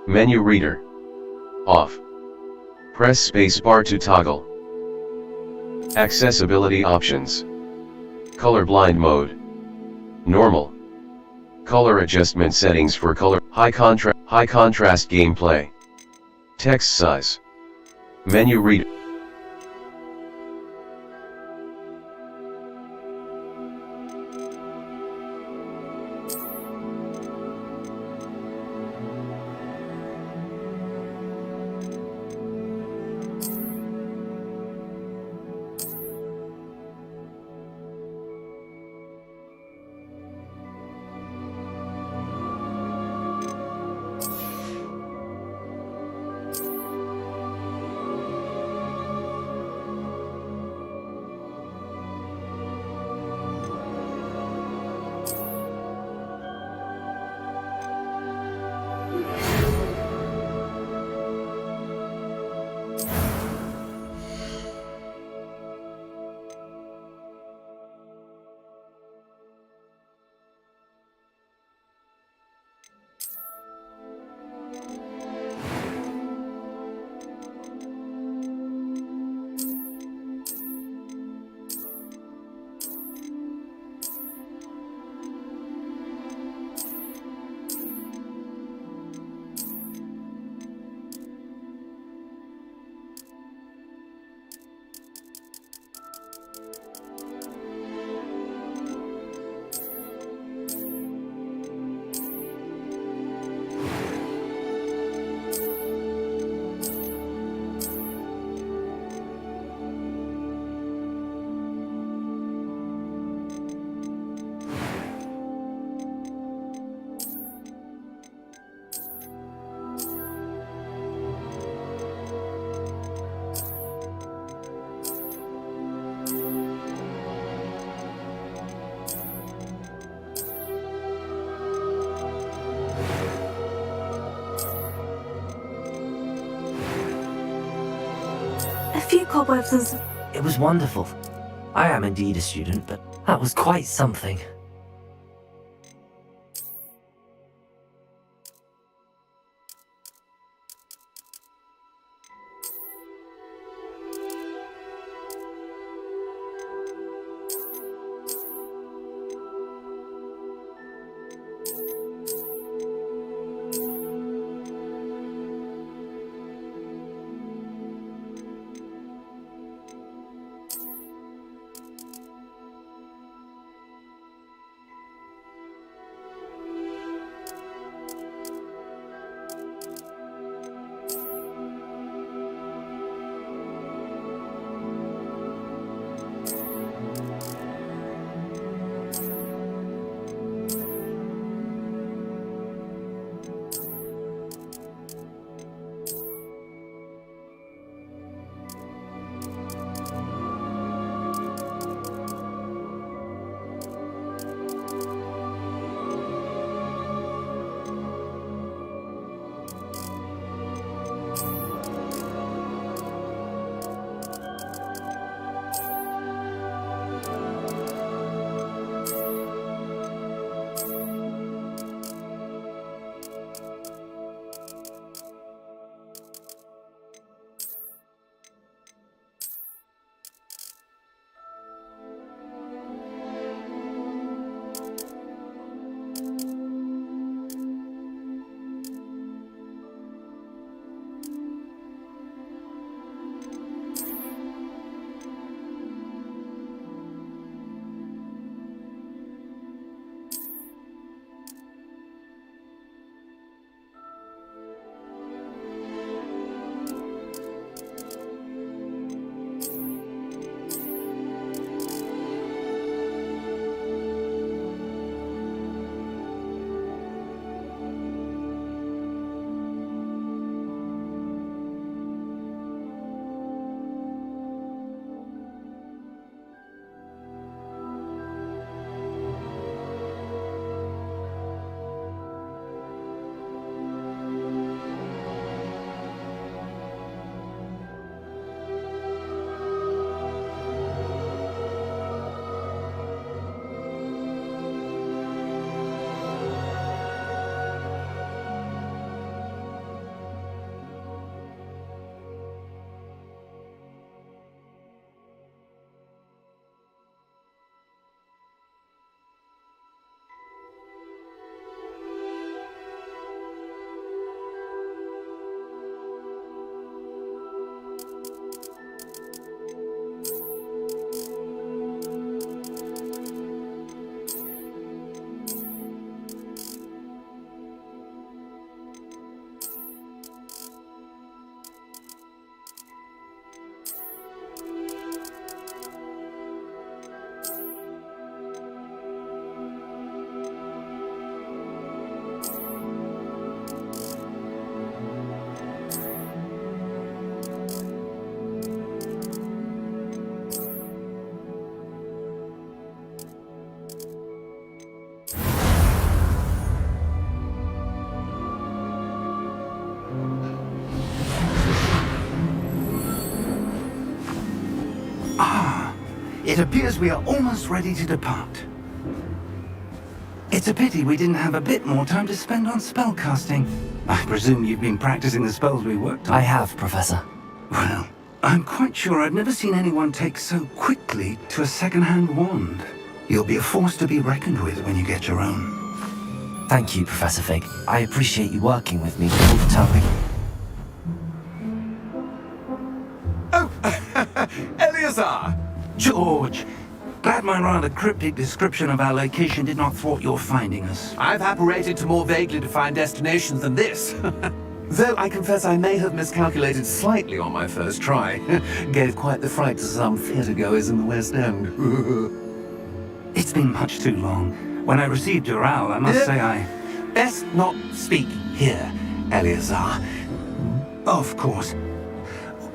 Menu reader. Off. Press spacebar to toggle. Accessibility options. Colorblind mode. Normal. Color adjustment settings for color. High contrast gameplay. Text size. Menu reader. A few cobwebs and... It was wonderful. I am indeed a student, but that was quite something. It appears we are almost ready to depart. It's a pity we didn't have a bit more time to spend on spellcasting. I presume you've been practicing the spells we worked on. I have, Professor. Well, I'm quite sure I've never seen anyone take so quickly to a second-hand wand. You'll be a force to be reckoned with when you get your own. Thank you, Professor Fig. I appreciate you working with me all the time. Oh, Eleazar! George! Glad my rather cryptic description of our location did not thwart your finding us. I've apparated to more vaguely defined destinations than this. Though I confess I may have miscalculated slightly on my first try. Gave quite the fright to some theatre-goers in the West End. It's been much too long. When I received your owl, I must say I... Best not speak here, Eleazar. Of course.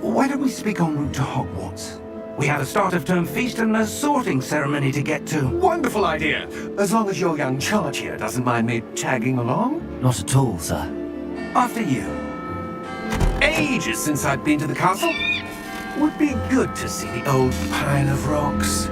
Why don't we speak en route to Hogwarts? We have a start-of-term feast and a sorting ceremony to get to. Wonderful idea! As long as your young charge here doesn't mind me tagging along. Not at all, sir. After you. Ages since I'd been to the castle. Would be good to see the old pile of rocks.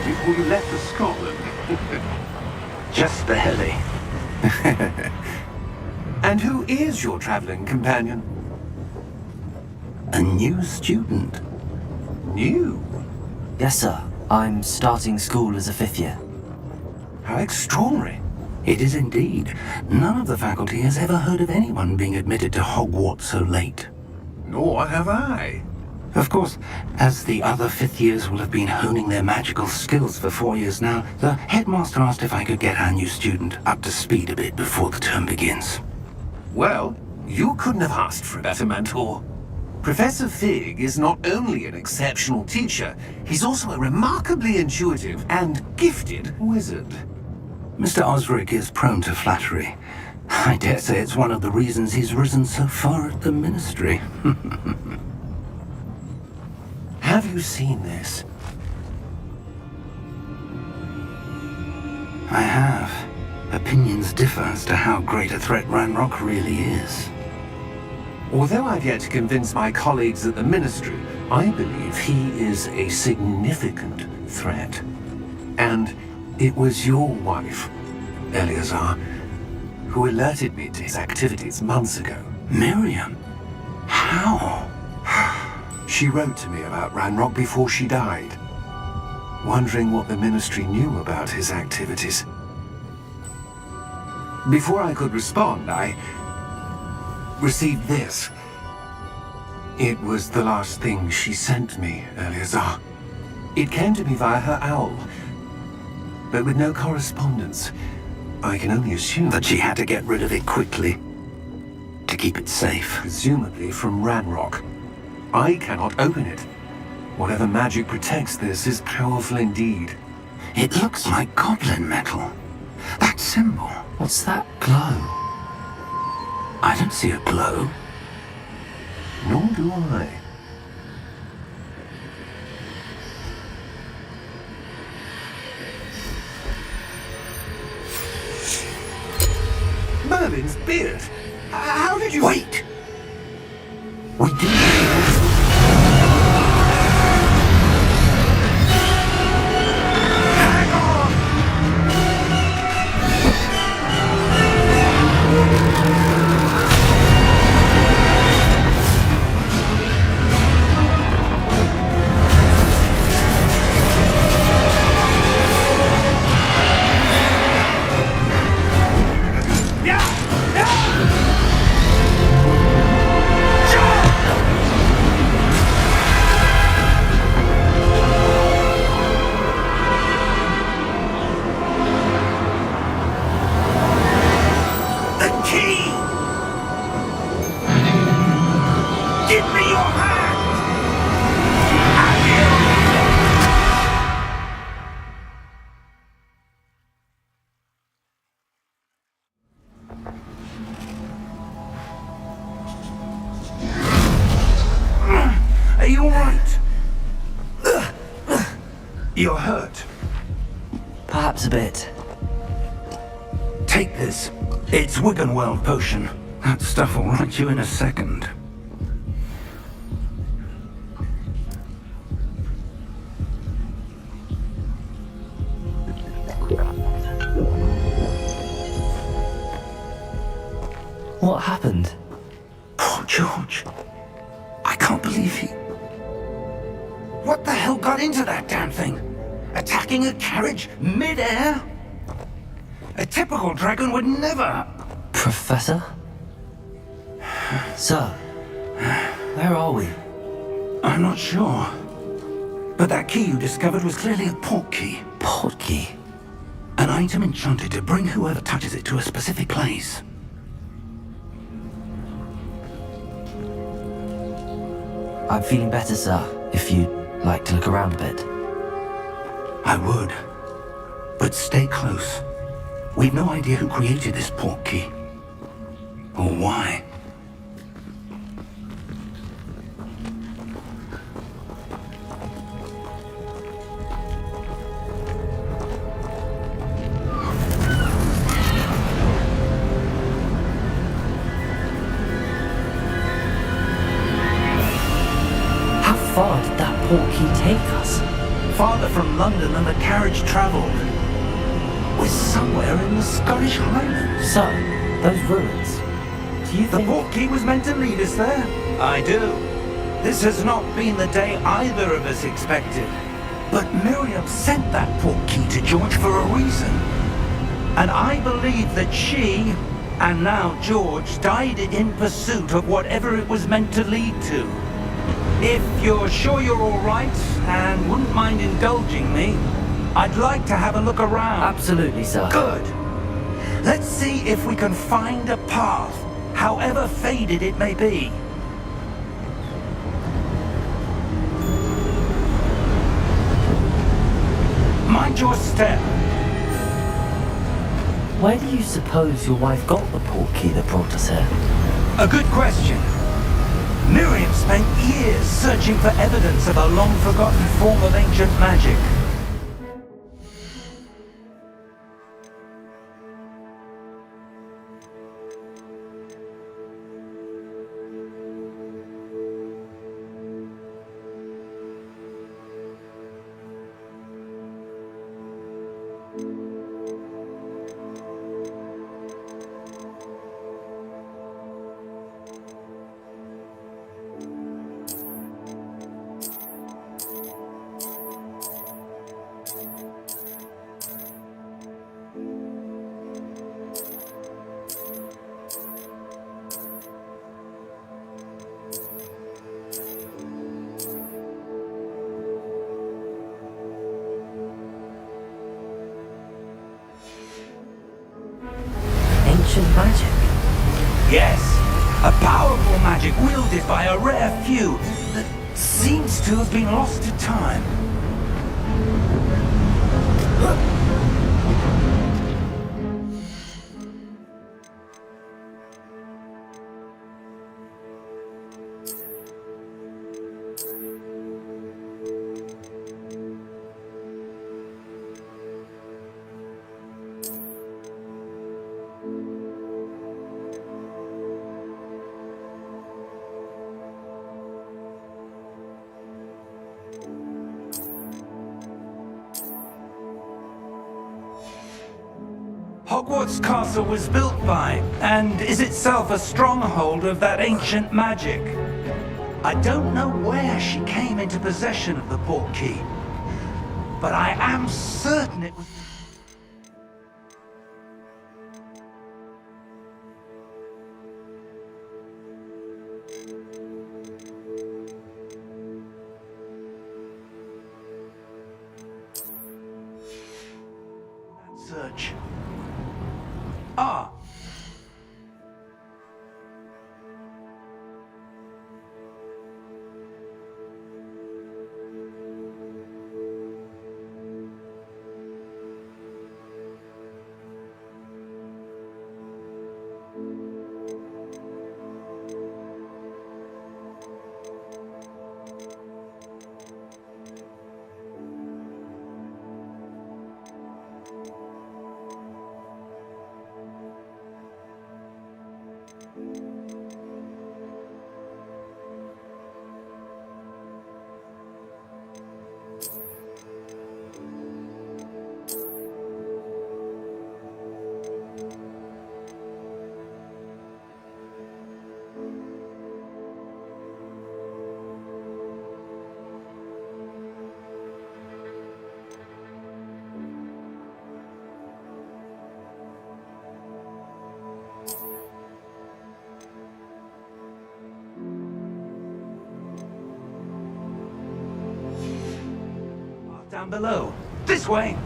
Before you left for Scotland. Just barely. And who is your traveling companion? A new student. New? Yes, sir. I'm starting school as a 5th year. How extraordinary. It is indeed. None of the faculty has ever heard of anyone being admitted to Hogwarts so late. Nor have I. Of course, as the other 5th years will have been honing their magical skills for 4 years now, the headmaster asked if I could get our new student up to speed a bit before the term begins. Well, you couldn't have asked for a better mentor. Professor Fig is not only an exceptional teacher, he's also a remarkably intuitive and gifted wizard. Mr. Osric is prone to flattery. I dare say it's one of the reasons he's risen so far at the Ministry. Have you seen this? I have. Opinions differ as to how great a threat Ranrock really is. Although I've yet to convince my colleagues at the Ministry, I believe he is a significant threat. And it was your wife, Eleazar, who alerted me to his activities months ago. Miriam? How? She wrote to me about Ranrock before she died, wondering what the Ministry knew about his activities. Before I could respond, I received this. It was the last thing she sent me, Eleazar. It came to me via her owl, but with no correspondence. I can only assume That she had to get rid of it quickly, to keep it safe. presumably from Ranrock. I cannot open it. Whatever magic protects this is powerful indeed. It looks like goblin metal. That symbol. What's that glow? I don't see a glow. Nor do I. Merlin's beard. How did you... Wait! We didn't... Hang on! You're hurt. Perhaps a bit. Take this. It's Wiggenweld potion. That stuff will right you in a second. What happened? Poor George. I can't believe he... What the hell got into that damn thing? Attacking a carriage mid-air? A typical dragon would never... Professor? Sir, where are we? I'm not sure. But that key you discovered was clearly a port key. Port key? An item enchanted to bring whoever touches it to a specific place. I'm feeling better, sir, if you'd like to look around a bit. I would. But stay close. We've no idea who created this port key. Or why. How far did that port key take us? Farther from London than the carriage travelled. We're somewhere in the Scottish Highlands. Sir, those ruins. Do you The think... port key was meant to lead us there? I do. This has not been the day either of us expected. But Miriam sent that port key to George for a reason. And I believe that she, and now George, died in pursuit of whatever it was meant to lead to. If you're sure you're all right, and wouldn't mind indulging me, I'd like to have a look around. Absolutely, sir. Good. Let's see if we can find a path, however faded it may be. Mind your step. Where do you suppose your wife got the port key that brought us here? A good question. Miriam spent years searching for evidence of a long-forgotten form of ancient magic. Ancient magic? Yes, a powerful magic wielded by a rare few that seems to have been lost to time. Hogwarts Castle was built by, and is itself a stronghold of that ancient magic. I don't know where she came into possession of the port key, but I am certain it was... Search. Ah! down below. This way!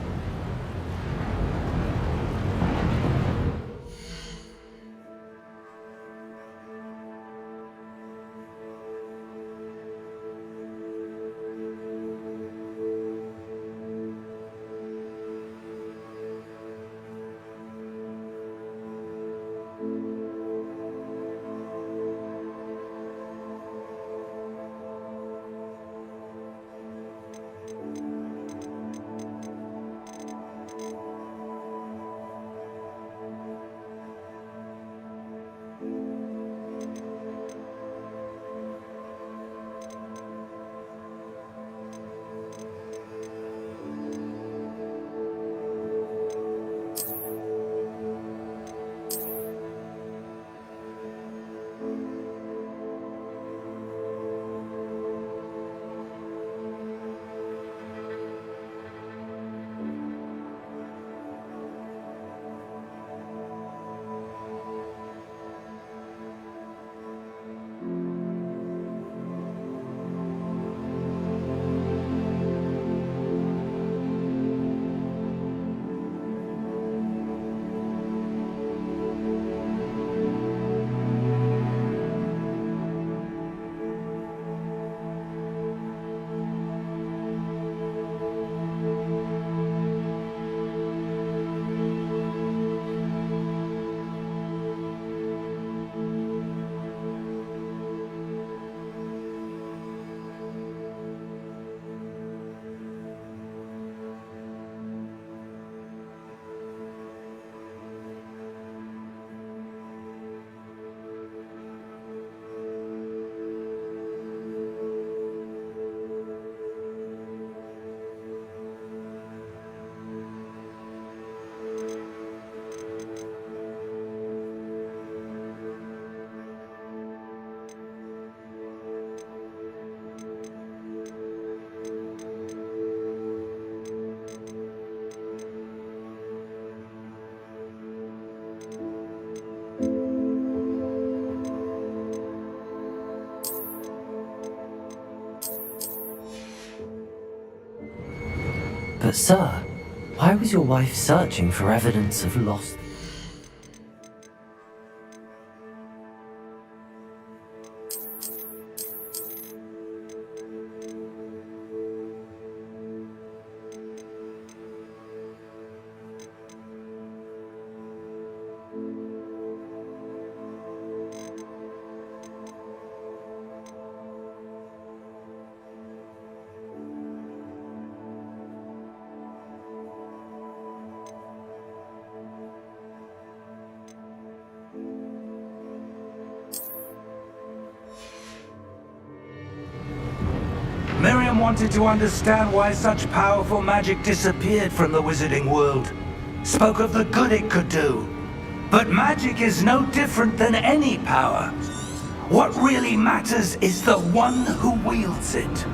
But sir, why was your wife searching for evidence of lost... Miriam wanted to understand why such powerful magic disappeared from the wizarding world. Spoke of the good it could do. But magic is no different than any power. What really matters is the one who wields it.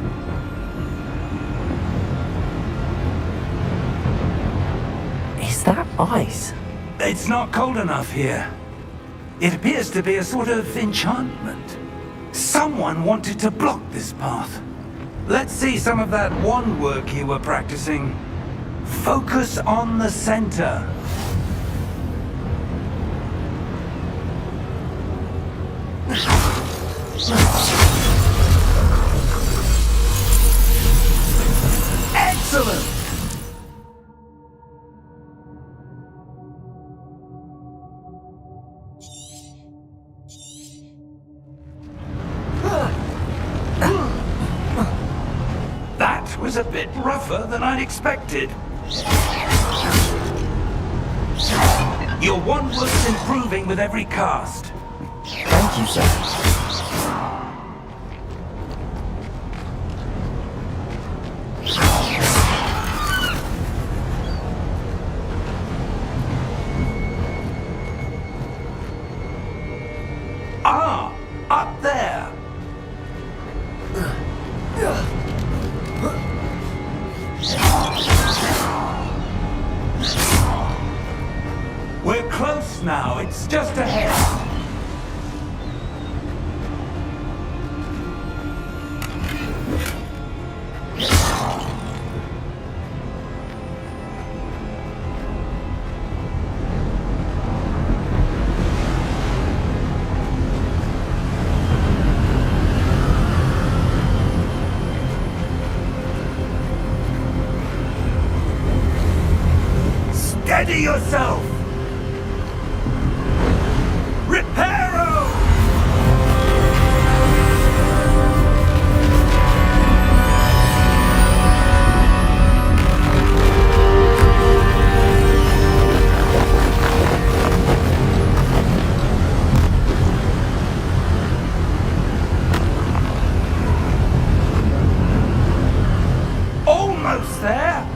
Is that ice? It's not cold enough here. It appears to be a sort of enchantment. Someone wanted to block this path. Let's see some of that wand work you were practicing. Focus on the center. Excellent! That was a bit rougher than I'd expected. Your wand work's improving with every cast. Thank you, sir. Ah, up there. We're close now, it's just ahead. Steady yourself! Reparo! Almost there!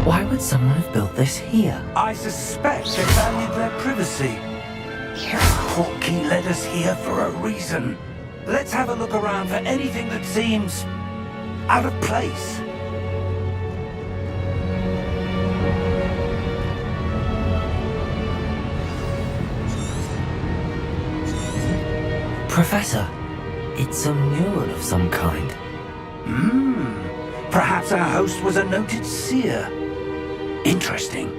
Why would someone have built this here? I suspect they valued their privacy. Portkey led us here for a reason. Let's have a look around for anything that seems out of place. Professor, it's a mural of some kind. Perhaps our host was a noted seer. Interesting.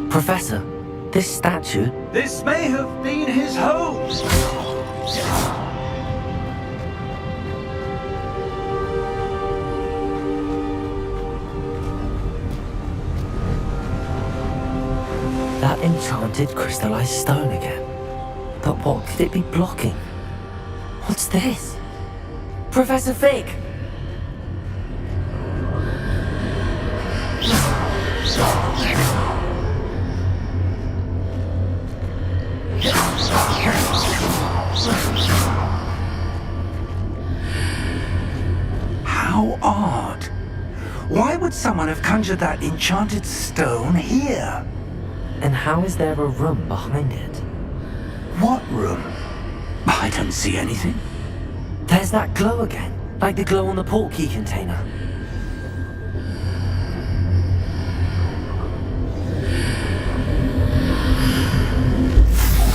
Professor, this statue... This may have been his home. That enchanted crystallized stone again. But what could it be blocking? What's this? Professor Fig! How odd. Why would someone have conjured that enchanted stone here? And how is there a room behind it? What room? I don't see anything. There's that glow again, like the glow on the portkey container.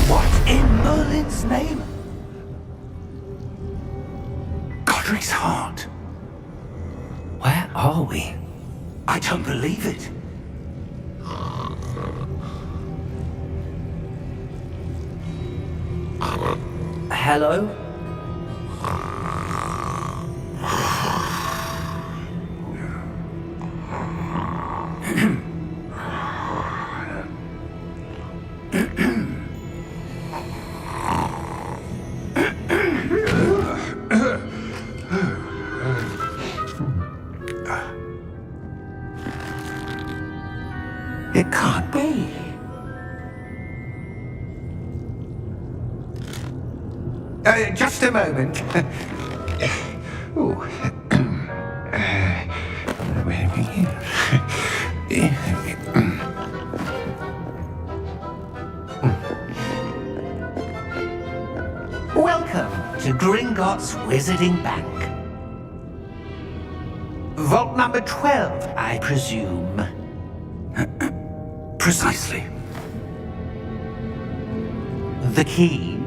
What in Merlin's name? Godric's heart. Where are we? I don't believe it. Hello? It can't be. Just a moment. Ooh. Welcome to Gringotts Wizarding Bank. Vault number 12, I presume. Precisely. The key?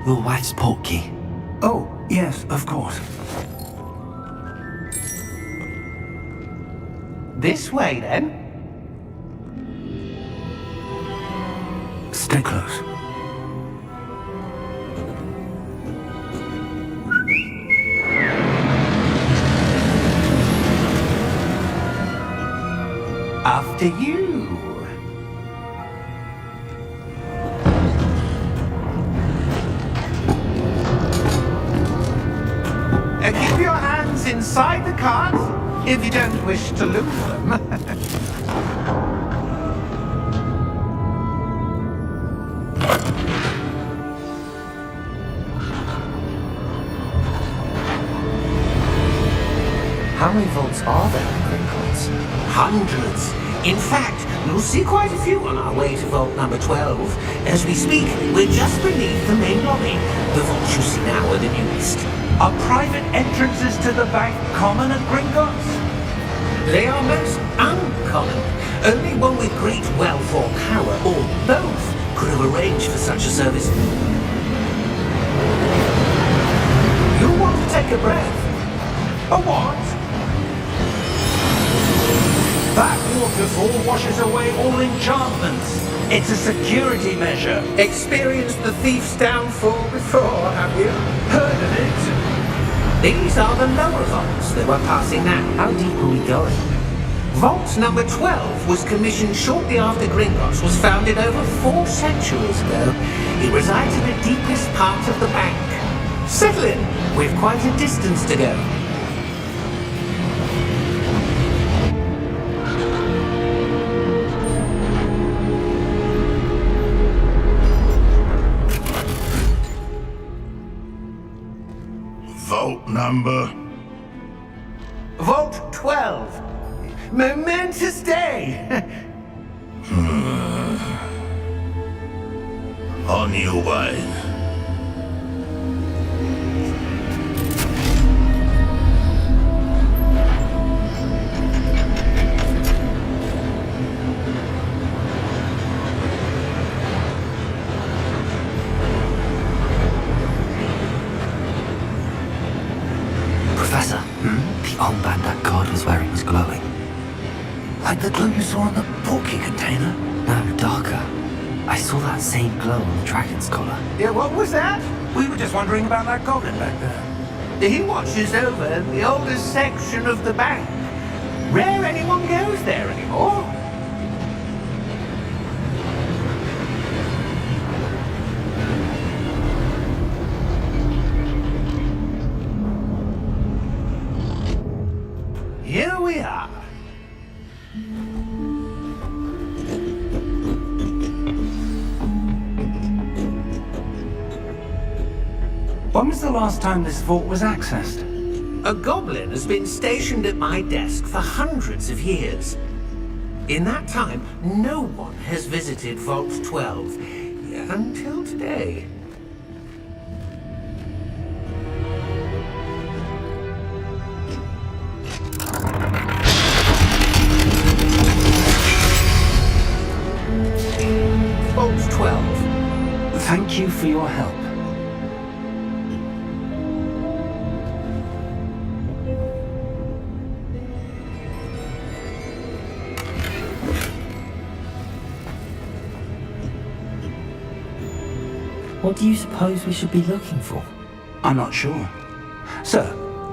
Your wife's portkey. Oh, yes, of course. This way, then. Stay close. After you. Keep your hands inside the cart if you don't wish to lose them. How many vaults are there in Gringotts? Hundreds. In fact, you'll see quite a few on our way to vault number 12. As we speak, we're just beneath the main lobby. The vaults you see now are the newest. Are private entrances to the bank common at Gringotts? They are most uncommon. Only one with great wealth or power, or both, could have arranged for such a service. You want to take a breath? A what? That waterfall washes away all enchantments. It's a security measure. Experienced the thief's downfall before, have you? Heard of it? These are the lower vaults that we're passing now. How deep are we going? Vault number 12 was commissioned shortly after Gringotts was founded over 4 centuries ago. It resides in the deepest part of the bank. Settle in. We've quite a distance to go. Vault number? Vault 12. Momentous day. On your way. Professor, the armband that guard was wearing was glowing. Like the glow you saw on the porky container? No, darker. I saw that same glow on the dragon's collar. Yeah, what was that? We were just wondering about that goblin back there. He watches over the oldest section of the bank. Rare anyone goes there anymore. Here we are. When was the last time this vault was accessed? A goblin has been stationed at my desk for hundreds of years. In that time, no one has visited Vault 12 until today. Vault 12. Thank you for your help. What do you suppose we should be looking for? I'm not sure. Sir,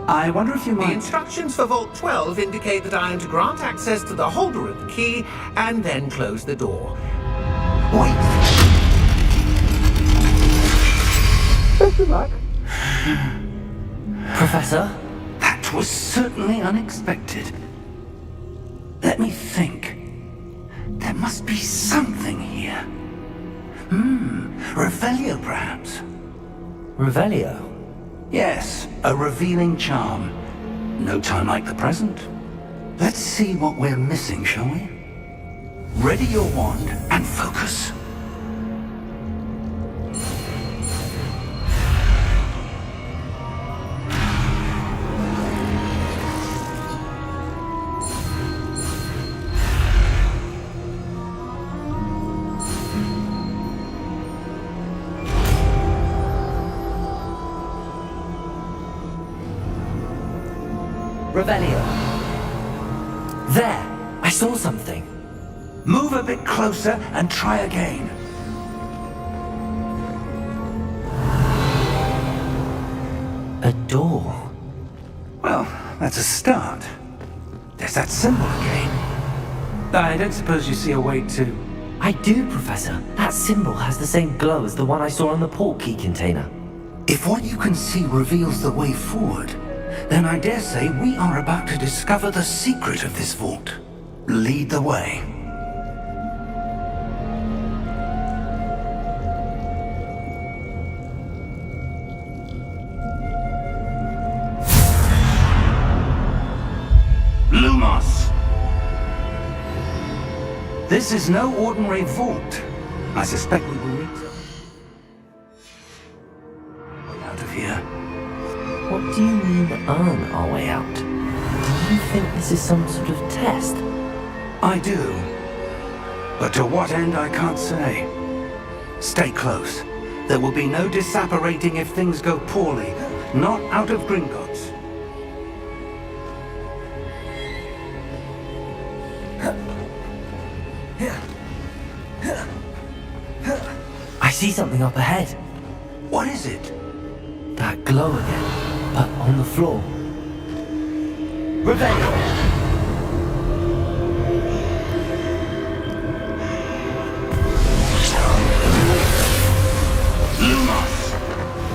I wonder if you The might... instructions for Vault 12 indicate that I am to grant access to the holder of the key and then close the door. Wait. Best of luck. Professor? That was certainly unexpected. Let me think. There must be something here. Revelio, perhaps? Revelio? Yes, a revealing charm. No time like the present. Let's see what we're missing, shall we? Ready your wand and focus. Revelio. There! I saw something. Move a bit closer and try again. A door. Well, that's a start. There's that symbol again. I don't suppose you see a way to... I do, Professor. That symbol has the same glow as the one I saw on the port key container. If what you can see reveals the way forward, then I dare say we are about to discover the secret of this vault. Lead the way. Lumos! This is no ordinary vault. I suspect we will need to... out of here. What do you mean, earn our way out? Do you think this is some sort of test? I do. But to what end, I can't say. Stay close. There will be no disapparating if things go poorly. Not out of Gringotts. I see something up ahead. What is it? That glow again, but on the floor. Revelio!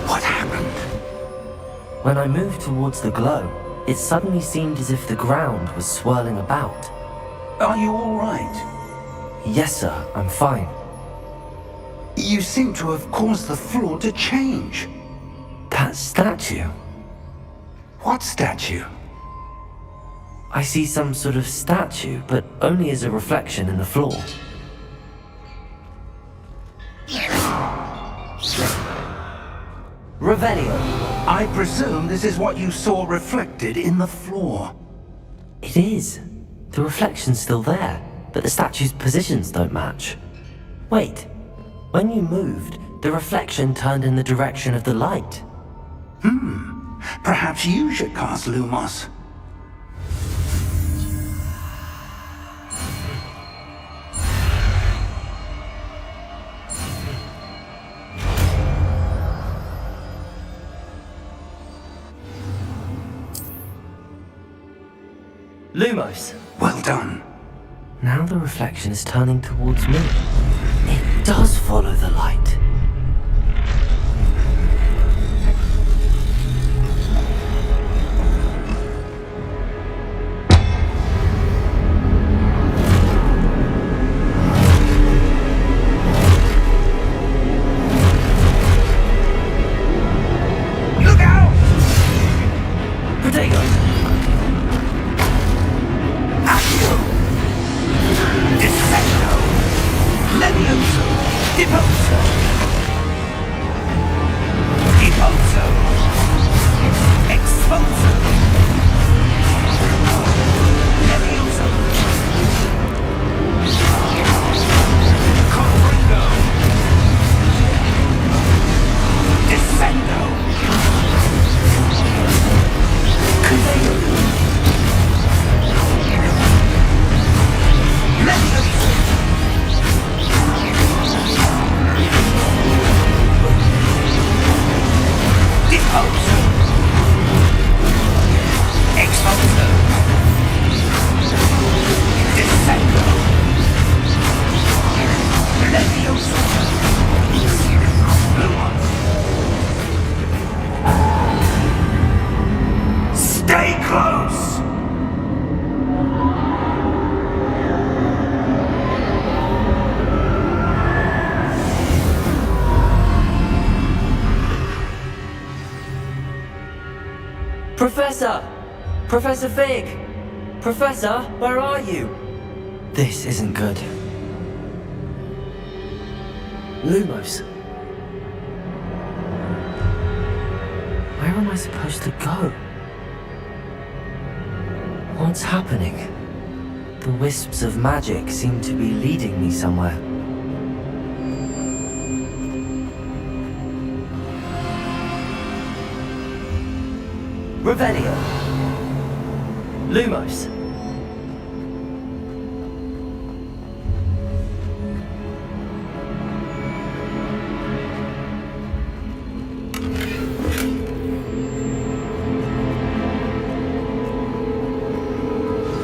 What happened? When I moved towards the glow, it suddenly seemed as if the ground was swirling about. Are you all right? Yes, sir, I'm fine. You seem to have caused the floor to change. That statue. What statue? I see some sort of statue, but only as a reflection in the floor. Revelio. I presume this is what you saw reflected in the floor. It is. The reflection's still there, but the statue's positions don't match. Wait. When you moved, the reflection turned in the direction of the light. Perhaps you should cast Lumos. Lumos. Well done. Now the reflection is turning towards me. It does follow the light. Look out! Potato! Accio! Descendo! Levioso! Deposo! Deposo! Exposo! Levioso! Confringo! Descendo! Cuseo! Levioso! Deposo! Exposo! Descendo! Levioso! Lumos! Stay close! Professor! Professor Fig! Professor, where are you? This isn't good. Lumos. Where am I supposed to go? What's happening? The wisps of magic seem to be leading me somewhere. Revelio. Lumos.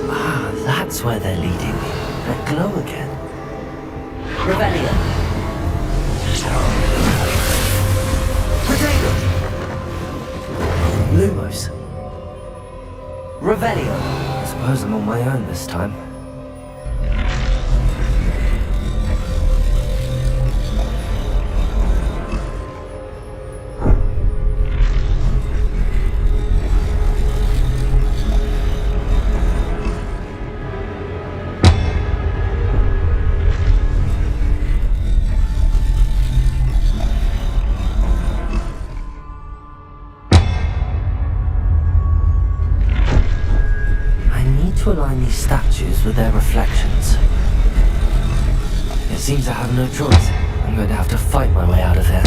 Ah, that's where they're leading me. That glow again. Revelio. Potato. Lumos. Revelio. I suppose I'm on my own this time. to align these statues with their reflections. It seems I have no choice. I'm going to have to fight my way out of here.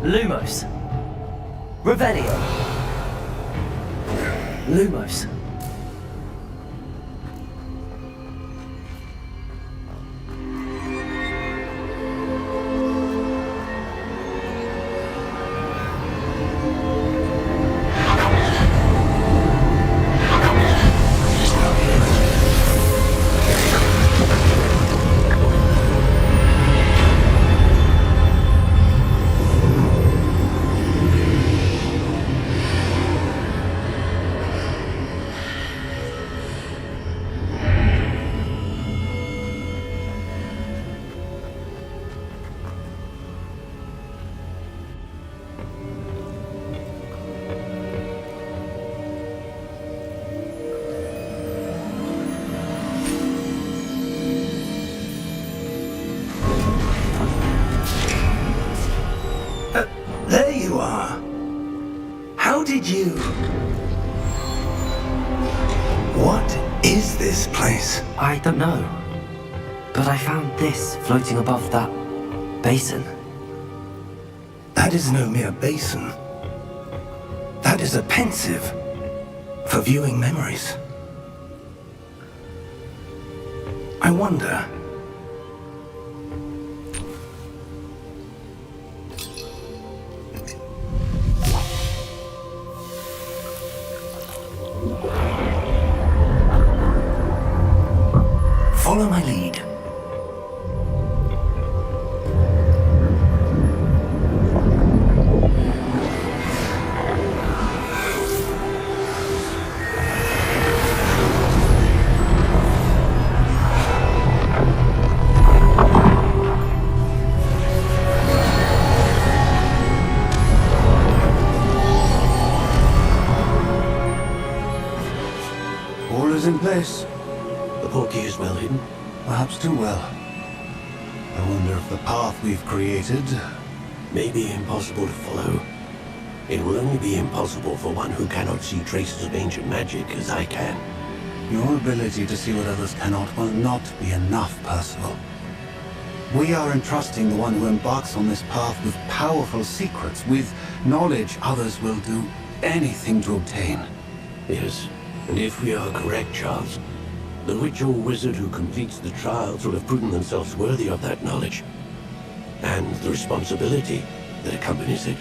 Lumos. Revelio. Lumos. There you are. How did you... What is this place? I don't know. But I found this floating above that basin. That is no mere basin. That is a pensive for viewing memories. I wonder... Follow my lead. All is in place. The portkey is well hidden. Perhaps too well. I wonder if the path we've created... May be impossible to follow. It will only be impossible for one who cannot see traces of ancient magic as I can. Your ability to see what others cannot will not be enough, Percival. We are entrusting the one who embarks on this path with powerful secrets, with knowledge others will do anything to obtain. Yes, and if we are correct, Charles, the witch or wizard who completes the trials will have proven themselves worthy of that knowledge, and the responsibility that accompanies it.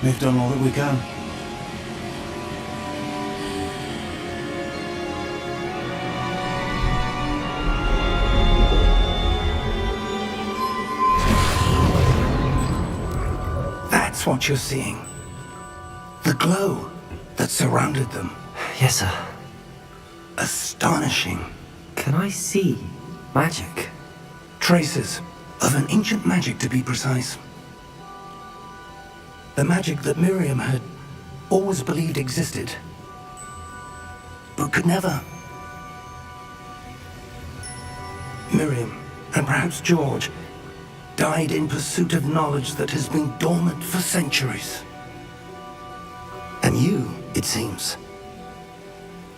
We've done all that we can. That's what you're seeing. The glow that surrounded them. Yes, sir. Astonishing. Can I see magic? Traces of an ancient magic, to be precise. The magic that Miriam had always believed existed, but could never. Miriam, and perhaps George, died in pursuit of knowledge that has been dormant for centuries. And you, it seems,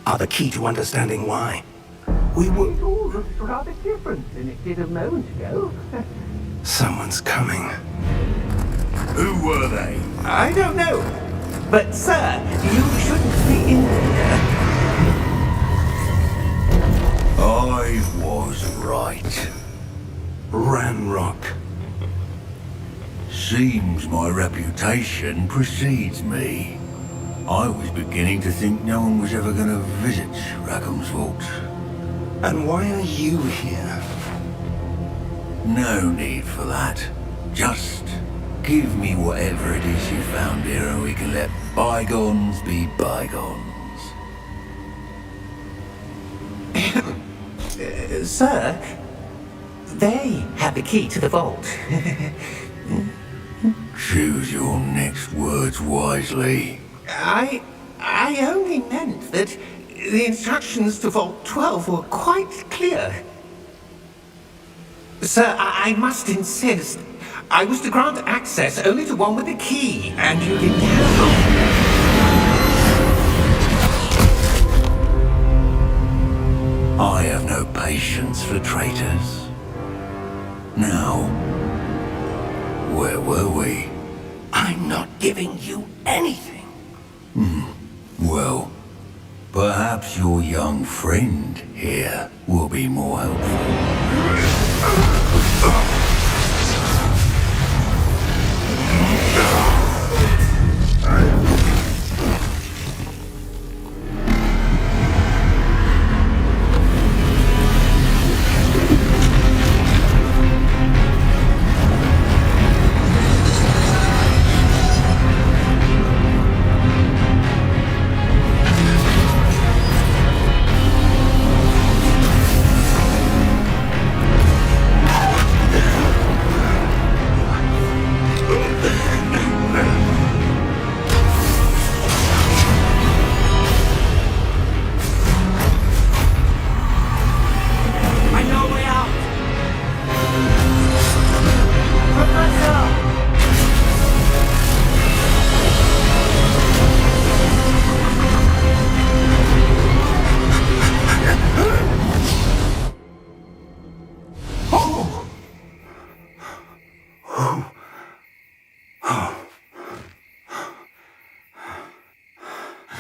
are the key to understanding why. We were... It all looks rather different than it did a moment ago. Someone's coming. Who were they? I don't know. But, sir, you shouldn't be in here. I was right. Ranrock. Seems my reputation precedes me. I was beginning to think no one was ever going to visit Rackham's Vault. And why are you here? No need for that. Just give me whatever it is you found here and we can let bygones be bygones. Sir, they have the key to the vault. Choose your next words wisely. I only meant that the instructions to Vault 12 were quite clear. Sir, I must insist. I was to grant access only to one with the key, and you didn't have it. I have no patience for traitors. Now, where were we? I'm not giving you anything. Well, perhaps your young friend here will be more helpful.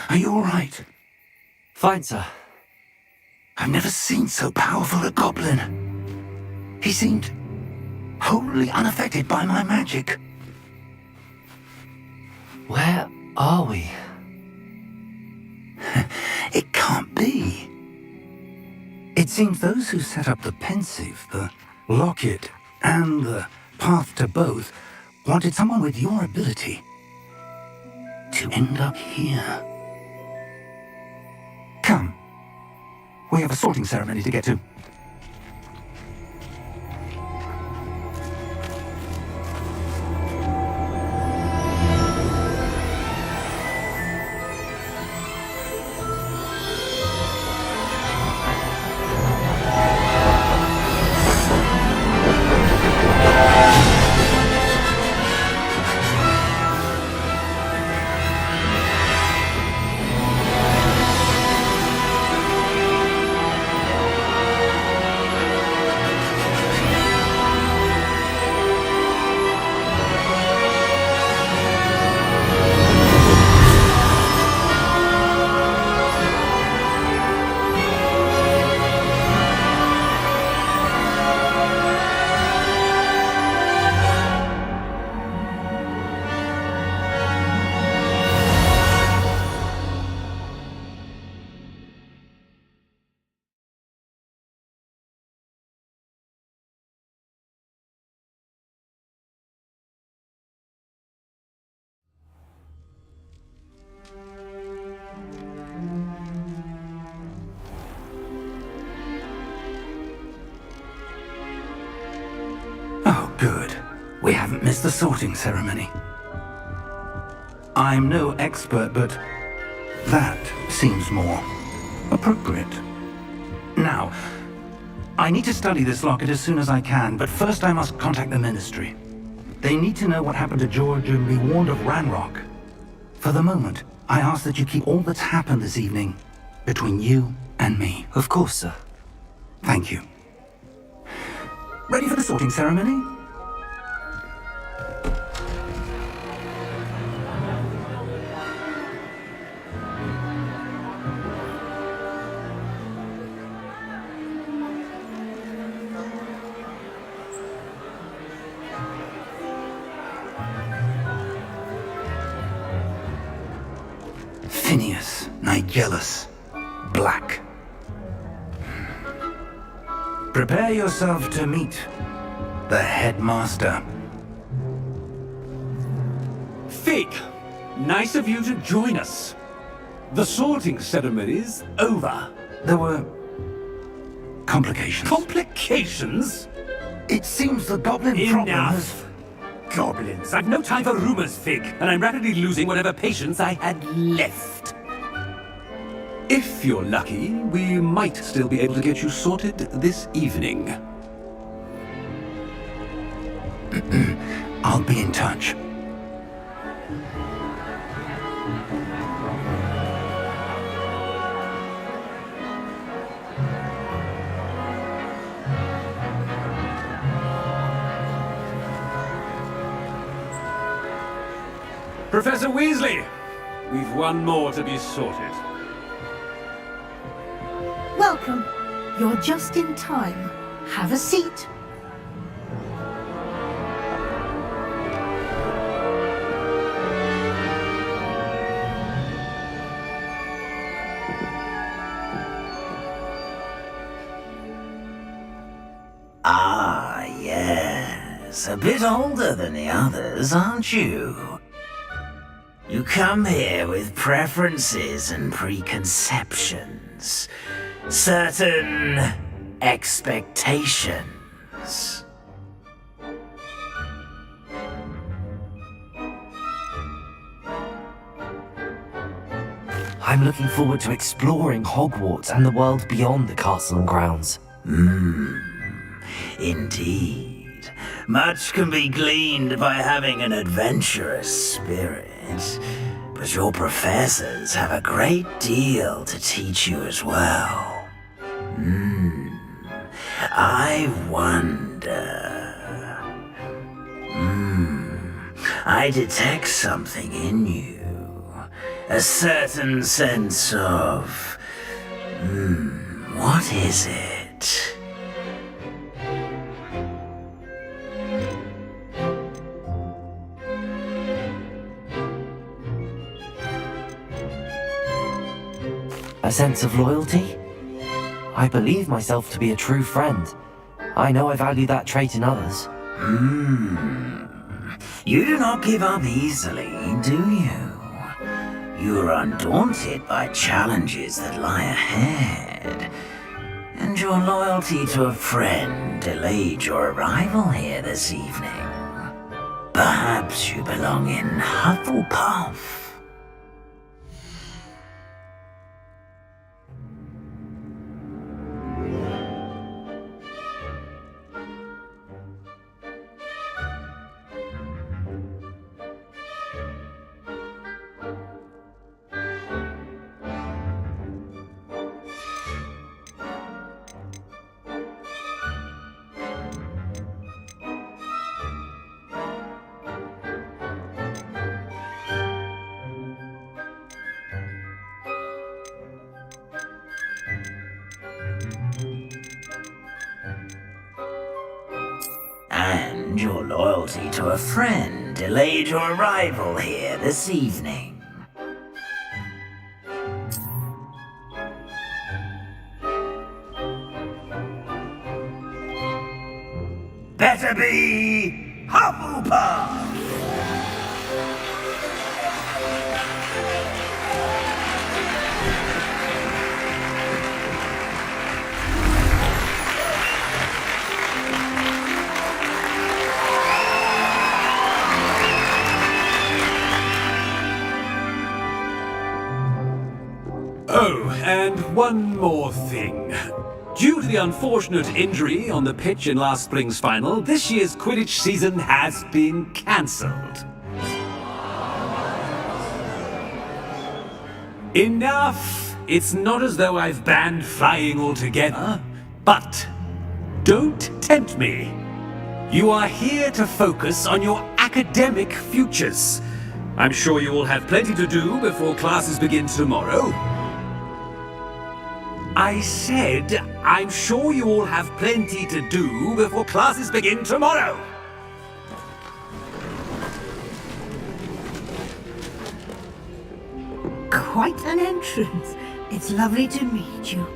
Are you all right? Fine, sir. I've never seen so powerful a goblin. He seemed wholly unaffected by my magic. Where are we? It can't be. It seems those who set up the pensive, the locket, and the path to both wanted someone with your ability to end up here. Come. We have a sorting ceremony to get to. Oh, good. We haven't missed the sorting ceremony. I'm no expert, but that seems more appropriate. Now, I need to study this locket as soon as I can, but first I must contact the Ministry. They need to know what happened to George and be warned of Ranrock. For the moment, I ask that you keep all that's happened this evening between you and me. Of course, sir. Thank you. Ready for the sorting ceremony? Phineas, Nigellus, Black. Prepare yourself to meet the headmaster. Fig, nice of you to join us. The sorting ceremony's over. There were complications. Complications? It seems the goblin problem has... Enough! Goblins. I've no time for rumors, Fig, and I'm rapidly losing whatever patience I had left. If you're lucky, we might still be able to get you sorted this evening. I'll be in touch. Professor Weasley, we've one more to be sorted. Welcome. You're just in time. Have a seat. Ah, yes. A bit older than the others, aren't you? You come here with preferences and preconceptions. Certain expectations. I'm looking forward to exploring Hogwarts and the world beyond the castle and grounds. Indeed. Much can be gleaned by having an adventurous spirit. But your professors have a great deal to teach you as well. I wonder... I detect something in you. A certain sense of... what is it? A sense of loyalty? I believe myself to be a true friend. I know I value that trait in others. You do not give up easily, do you? You are undaunted by challenges that lie ahead. And your loyalty to a friend delayed your arrival here this evening. Perhaps you belong in Hufflepuff. And your loyalty to a friend delayed your arrival here this evening. Better be Hufflepuff! Oh, and one more thing. Due to the unfortunate injury on the pitch in last spring's final, this year's Quidditch season has been cancelled. Enough! It's not as though I've banned flying altogether, but don't tempt me. You are here to focus on your academic futures. I'm sure you will have plenty to do before classes begin tomorrow. I said, I'm sure you all have plenty to do before classes begin tomorrow. Quite an entrance. It's lovely to meet you.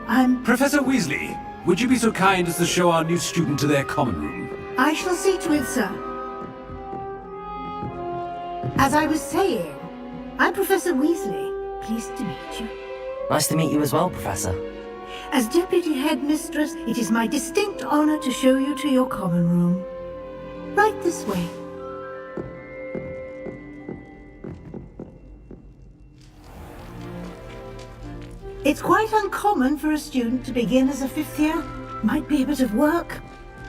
I'm... Professor Weasley, would you be so kind as to show our new student to their common room? I shall see to it, sir. As I was saying, I'm Professor Weasley. Pleased to meet you. Nice to meet you as well, Professor. As Deputy Headmistress, it is my distinct honor to show you to your common room. Right this way. It's quite uncommon for a student to begin as a fifth year. Might be a bit of work,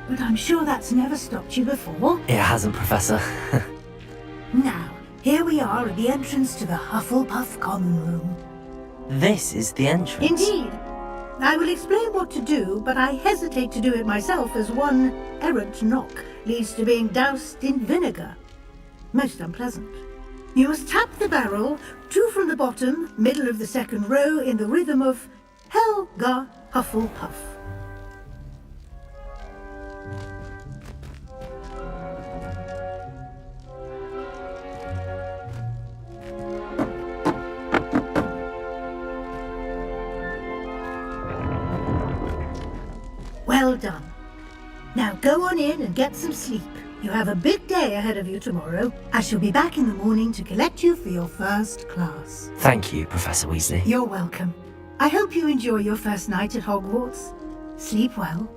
but I'm sure that's never stopped you before. It hasn't, Professor. Now, here we are at the entrance to the Hufflepuff common room. This is the entrance. Indeed. I will explain what to do, but I hesitate to do it myself as one errant knock leads to being doused in vinegar. Most unpleasant. You must tap the barrel, 2 from the bottom, middle of the second row, in the rhythm of Helga Hufflepuff. Well done. Now go on in and get some sleep. You have a big day ahead of you tomorrow. I shall be back in the morning to collect you for your first class. Thank you, Professor Weasley. You're welcome. I hope you enjoy your first night at Hogwarts. Sleep well.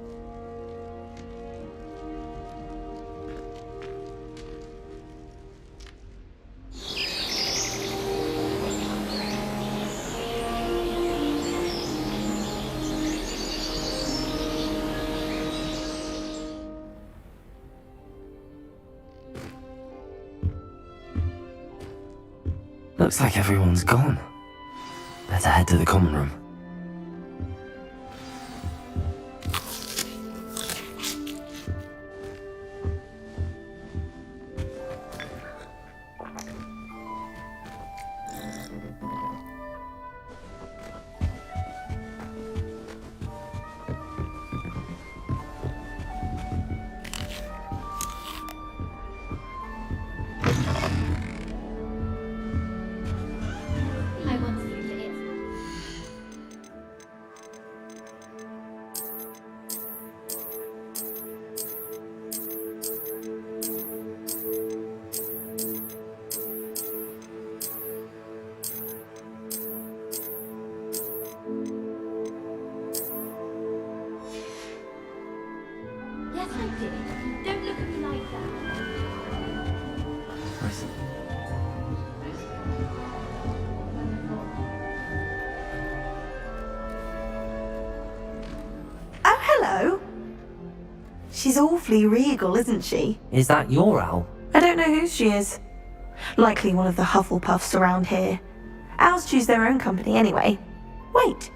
Looks like everyone's gone. Better head to the common room. Yes, I did. Don't look at me like that. Oh, hello. She's awfully regal, isn't she? Is that your owl? I don't know who she is. Likely one of the Hufflepuffs around here. Owls choose their own company anyway. Wait,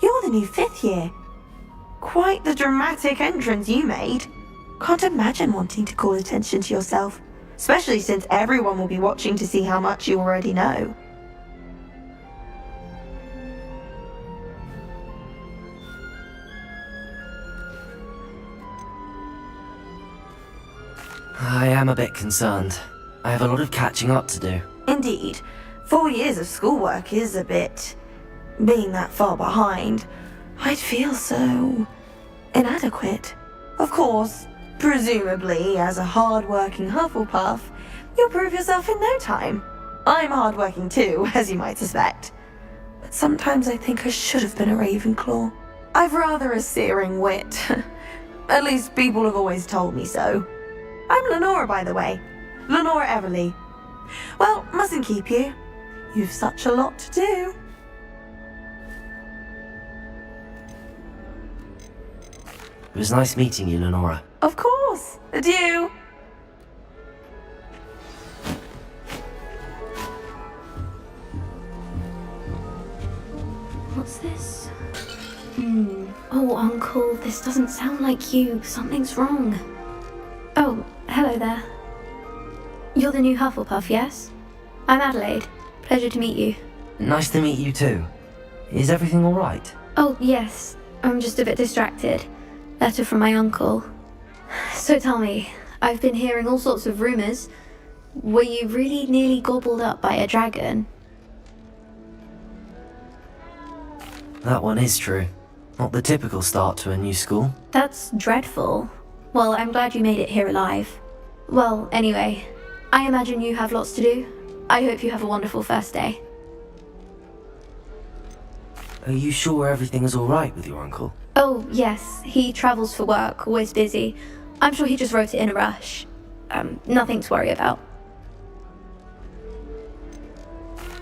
you're the new 5th year. Quite the dramatic entrance you made. Can't imagine wanting to call attention to yourself, especially since everyone will be watching to see how much you already know. I am a bit concerned. I have a lot of catching up to do. Indeed, 4 years of schoolwork is a bit... Being that far behind, I'd feel so... inadequate. Of course, presumably, as a hard-working Hufflepuff, you'll prove yourself in no time. I'm hard-working too, as you might suspect. But sometimes I think I should have been a Ravenclaw. I've rather a searing wit. At least people have always told me so. I'm Lenora, by the way. Lenora Everly. Well, mustn't keep you. You've such a lot to do. was nice meeting you, Lenora. Of course. Adieu. What's this? Oh, Uncle, this doesn't sound like you. Something's wrong. Oh, hello there. You're the new Hufflepuff, yes? I'm Adelaide. Pleasure to meet you. Nice to meet you too. Is everything alright? Oh, yes. I'm just a bit distracted. Letter from my uncle. So tell me, I've been hearing all sorts of rumours. Were you really nearly gobbled up by a dragon? That one is true. Not the typical start to a new school. That's dreadful. Well, I'm glad you made it here alive. Well, anyway, I imagine you have lots to do. I hope you have a wonderful first day. Are you sure everything is alright with your uncle? Oh, yes. He travels for work, always busy. I'm sure he just wrote it in a rush. Nothing to worry about.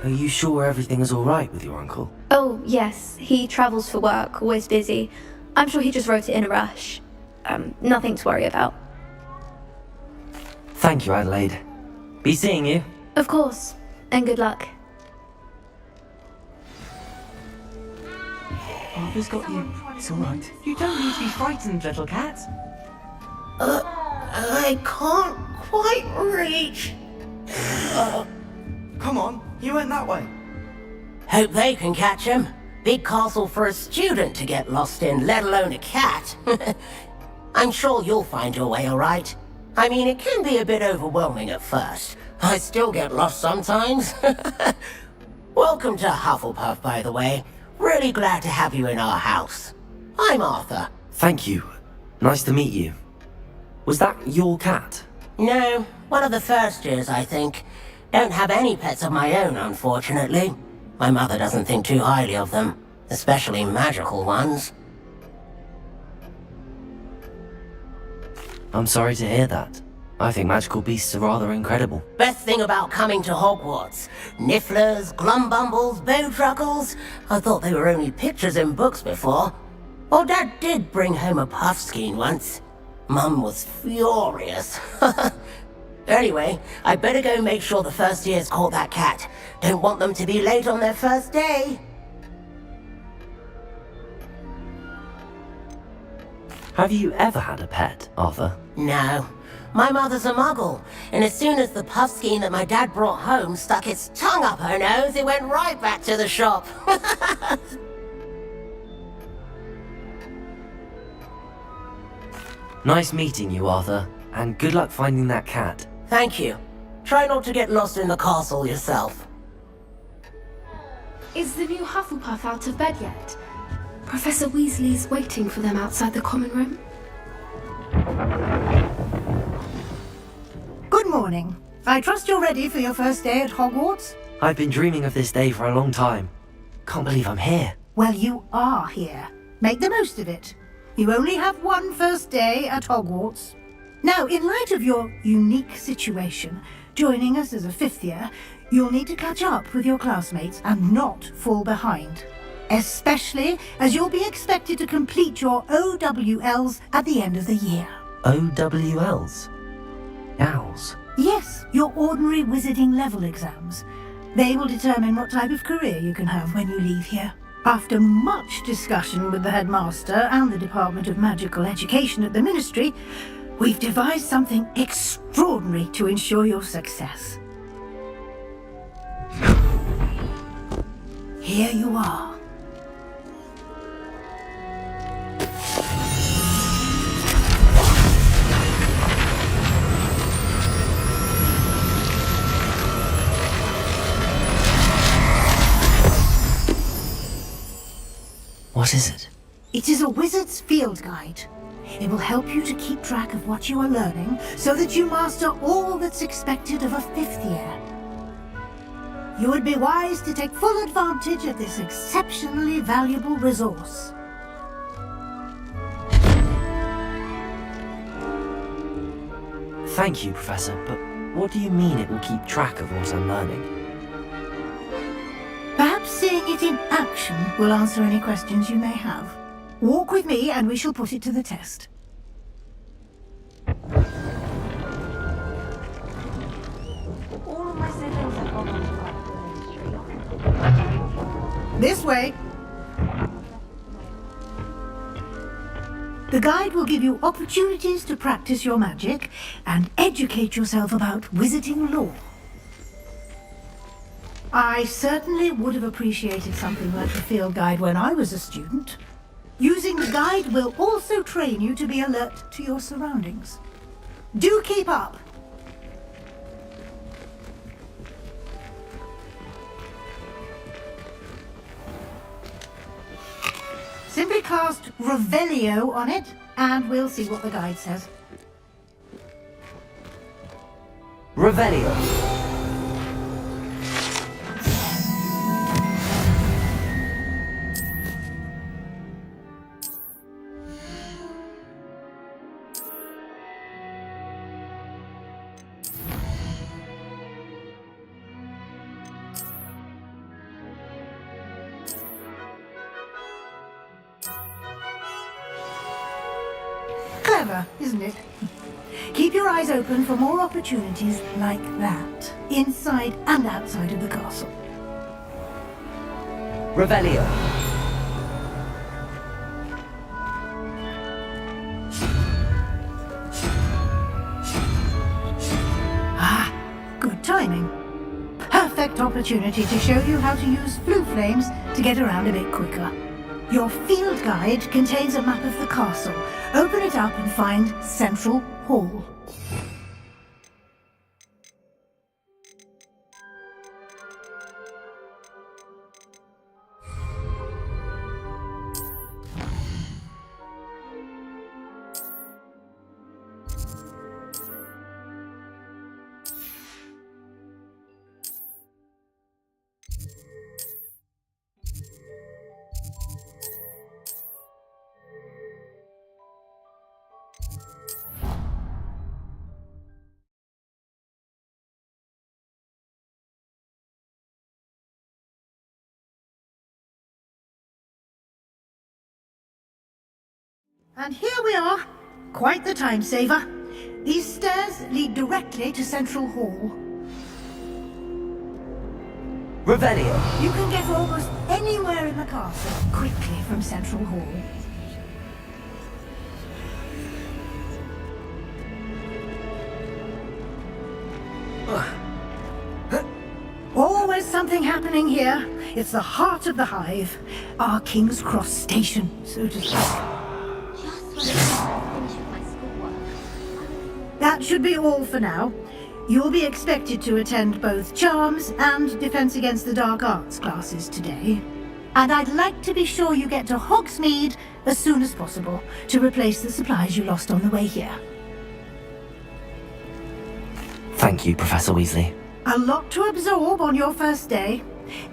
Are you sure everything is alright with your uncle? Oh, yes. He travels for work, always busy. I'm sure he just wrote it in a rush. Nothing to worry about. Thank you, Adelaide. Be seeing you. Of course. And good luck. Arthur's got you. It's alright. You don't need to be frightened, little cat. I can't quite reach. Come on, you went that way. Hope they can catch him. Big castle for a student to get lost in, let alone a cat. I'm sure you'll find your way alright. I mean, it can be a bit overwhelming at first. I still get lost sometimes. Welcome to Hufflepuff, by the way. Really glad to have you in our house. I'm Arthur. Thank you. Nice to meet you. Was that your cat? No, one of the first years, I think. Don't have any pets of my own, unfortunately. My mother doesn't think too highly of them, especially magical ones. I'm sorry to hear that. I think magical beasts are rather incredible. Best thing about coming to Hogwarts. Nifflers, glumbumbles, bowtruckles. I thought they were only pictures in books before. Well, Dad did bring home a puffskein once. Mum was furious. Anyway, I better go make sure the first years caught that cat. Don't want them to be late on their first day. Have you ever had a pet, Arthur? No. My mother's a muggle, and as soon as the puffskein that my dad brought home stuck its tongue up her nose, it went right back to the shop. Nice meeting you, Arthur, and good luck finding that cat. Thank you. Try not to get lost in the castle yourself. Is the new Hufflepuff out of bed yet? Professor Weasley's waiting for them outside the common room. Good morning. I trust you're ready for your first day at Hogwarts? I've been dreaming of this day for a long time. Can't believe I'm here. Well, you are here. Make the most of it. You only have one first day at Hogwarts. Now, in light of your unique situation, joining us as a fifth year, you'll need to catch up with your classmates and not fall behind. Especially as you'll be expected to complete your OWLs at the end of the year. OWLs? Owls? Yes, your ordinary wizarding level exams. They will determine what type of career you can have when you leave here. After much discussion with the headmaster and the Department of Magical Education at the Ministry, we've devised something extraordinary to ensure your success. Here you are. What is it? It is a wizard's field guide. It will help you to keep track of what you are learning so that you master all that's expected of a fifth year. You would be wise to take full advantage of this exceptionally valuable resource. Thank you, Professor, but what do you mean it will keep track of what I'm learning? Perhaps seeing it in action will answer any questions you may have. Walk with me and we shall put it to the test. All of my siblings have gone on to fight the ministry. This way. The guide will give you opportunities to practice your magic and educate yourself about wizarding lore. I certainly would have appreciated something like a field guide when I was a student. Using the guide will also train you to be alert to your surroundings. Do keep up! Simply cast Revelio on it, and we'll see what the guide says. Revelio. Clever, isn't it? Keep your eyes open for more opportunities like that, inside and outside of the castle. Revelio. Ah, good timing. Perfect opportunity to show you how to use flue flames to get around a bit quicker. Your field guide contains a map of the castle. Open it up and find Central Hall. And here we are. Quite the time saver. These stairs lead directly to Central Hall. Revelio. You can get almost anywhere in the castle quickly from Central Hall. Always something happening here. It's the heart of the hive. Our King's Cross station, so to speak. That should be all for now. You'll be expected to attend both Charms and Defense Against the Dark Arts classes today. And I'd like to be sure you get to Hogsmeade as soon as possible to replace the supplies you lost on the way here. Thank you, Professor Weasley. A lot to absorb on your first day,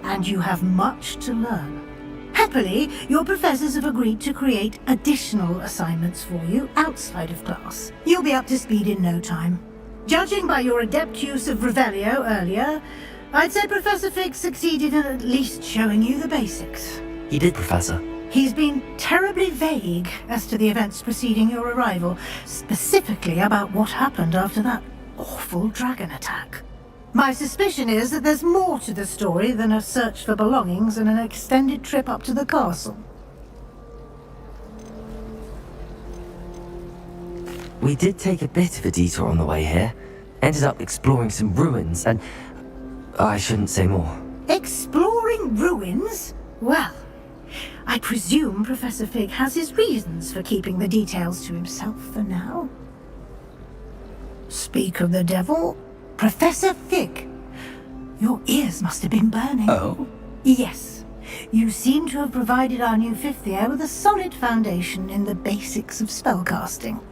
and you have much to learn. Happily, your professors have agreed to create additional assignments for you outside of class. You'll be up to speed in no time. Judging by your adept use of Revelio earlier, I'd say Professor Fig succeeded in at least showing you the basics. He did, Professor. He's been terribly vague as to the events preceding your arrival, specifically about what happened after that awful dragon attack. My suspicion is that there's more to the story than a search for belongings and an extended trip up to the castle. We did take a bit of a detour on the way here. Ended up exploring some ruins and... I shouldn't say more. Exploring ruins? Well, I presume Professor Fig has his reasons for keeping the details to himself for now. Speak of the devil, Professor Fig. Your ears must have been burning. Oh? Yes. You seem to have provided our new fifth year with a solid foundation in the basics of spellcasting.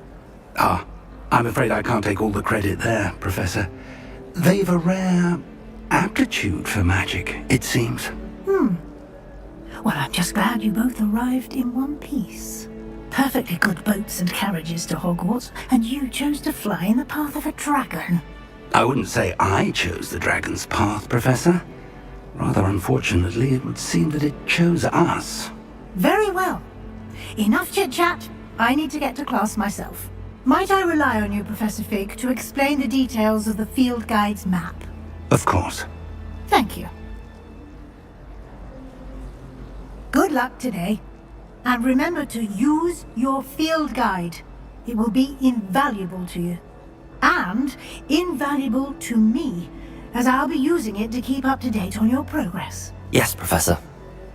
Ah, I'm afraid I can't take all the credit there, Professor. They've a rare aptitude for magic, it seems. Well, I'm just glad you both arrived in one piece. Perfectly good boats and carriages to Hogwarts, and you chose to fly in the path of a dragon. I wouldn't say I chose the dragon's path, Professor. Rather unfortunately, it would seem that it chose us. Very well. enough chit-chat. I need to get to class myself. Might I rely on you, Professor Fig, to explain the details of the field guide's map? Of course. Thank you. Good luck today. And remember to use your field guide. It will be invaluable to you. And invaluable to me, as I'll be using it to keep up to date on your progress. Yes, Professor.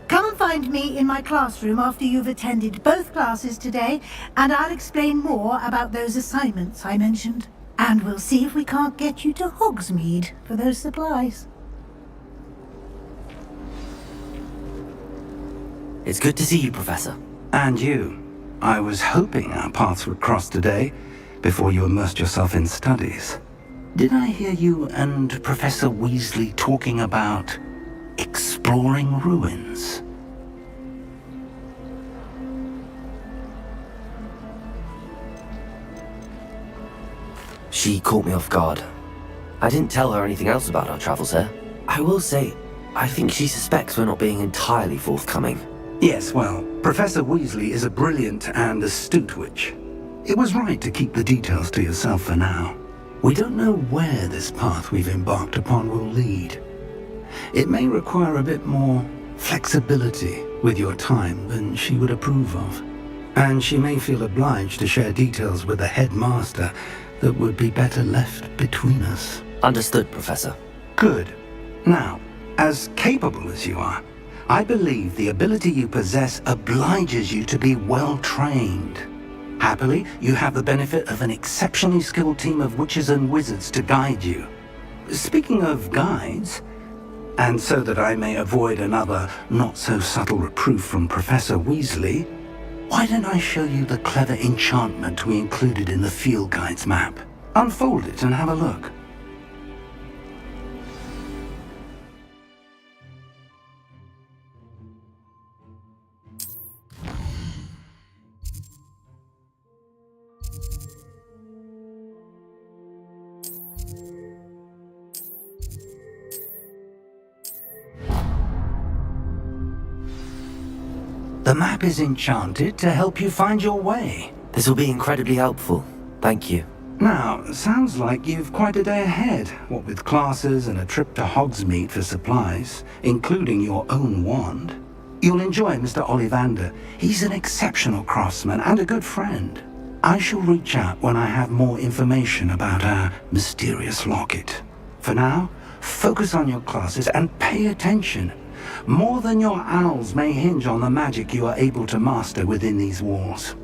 Come and find me in my classroom after you've attended both classes today, and I'll explain more about those assignments I mentioned. And we'll see if we can't get you to Hogsmeade for those supplies. It's good to see you, Professor. And you. I was hoping our paths would cross today, before you immersed yourself in studies. Did I hear you and Professor Weasley talking about exploring ruins? She caught me off guard. I didn't tell her anything else about our travels here. I will say, I think she suspects we're not being entirely forthcoming. Yes, well, Professor Weasley is a brilliant and astute witch. It was right to keep the details to yourself for now. We don't know where this path we've embarked upon will lead. It may require a bit more flexibility with your time than she would approve of. And she may feel obliged to share details with the headmaster that would be better left between us. Understood, Professor. Good. Now, as capable as you are, I believe the ability you possess obliges you to be well trained. Happily, you have the benefit of an exceptionally skilled team of witches and wizards to guide you. Speaking of guides, and so that I may avoid another not-so-subtle reproof from Professor Weasley, why don't I show you the clever enchantment we included in the field guide's map? Unfold it and have a look. The map is enchanted to help you find your way. This will be incredibly helpful. Thank you. Now, sounds like you've quite a day ahead, what with classes and a trip to Hogsmeade for supplies, including your own wand. You'll enjoy Mr. Ollivander. He's an exceptional craftsman and a good friend. I shall reach out when I have more information about our mysterious locket. For now, focus on your classes and pay attention. More than your owls may hinge on the magic you are able to master within these walls.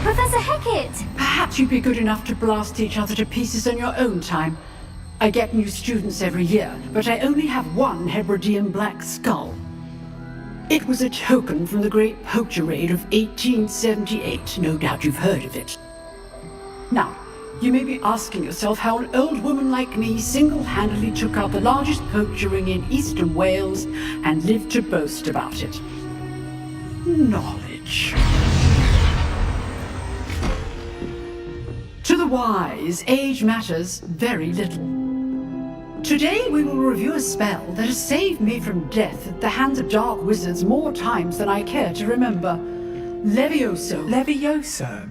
Professor Hecat! Perhaps you'd be good enough to blast each other to pieces on your own time. I get new students every year, but I only have one Hebridean black skull. It was a token from the Great Poacher Raid of 1878. No doubt you've heard of it. Now, you may be asking yourself how an old woman like me single-handedly took out the largest poacher ring in eastern Wales and lived to boast about it. Knowledge. To the wise, age matters very little. Today we will review a spell that has saved me from death at the hands of dark wizards more times than I care to remember. Levioso. Levioso?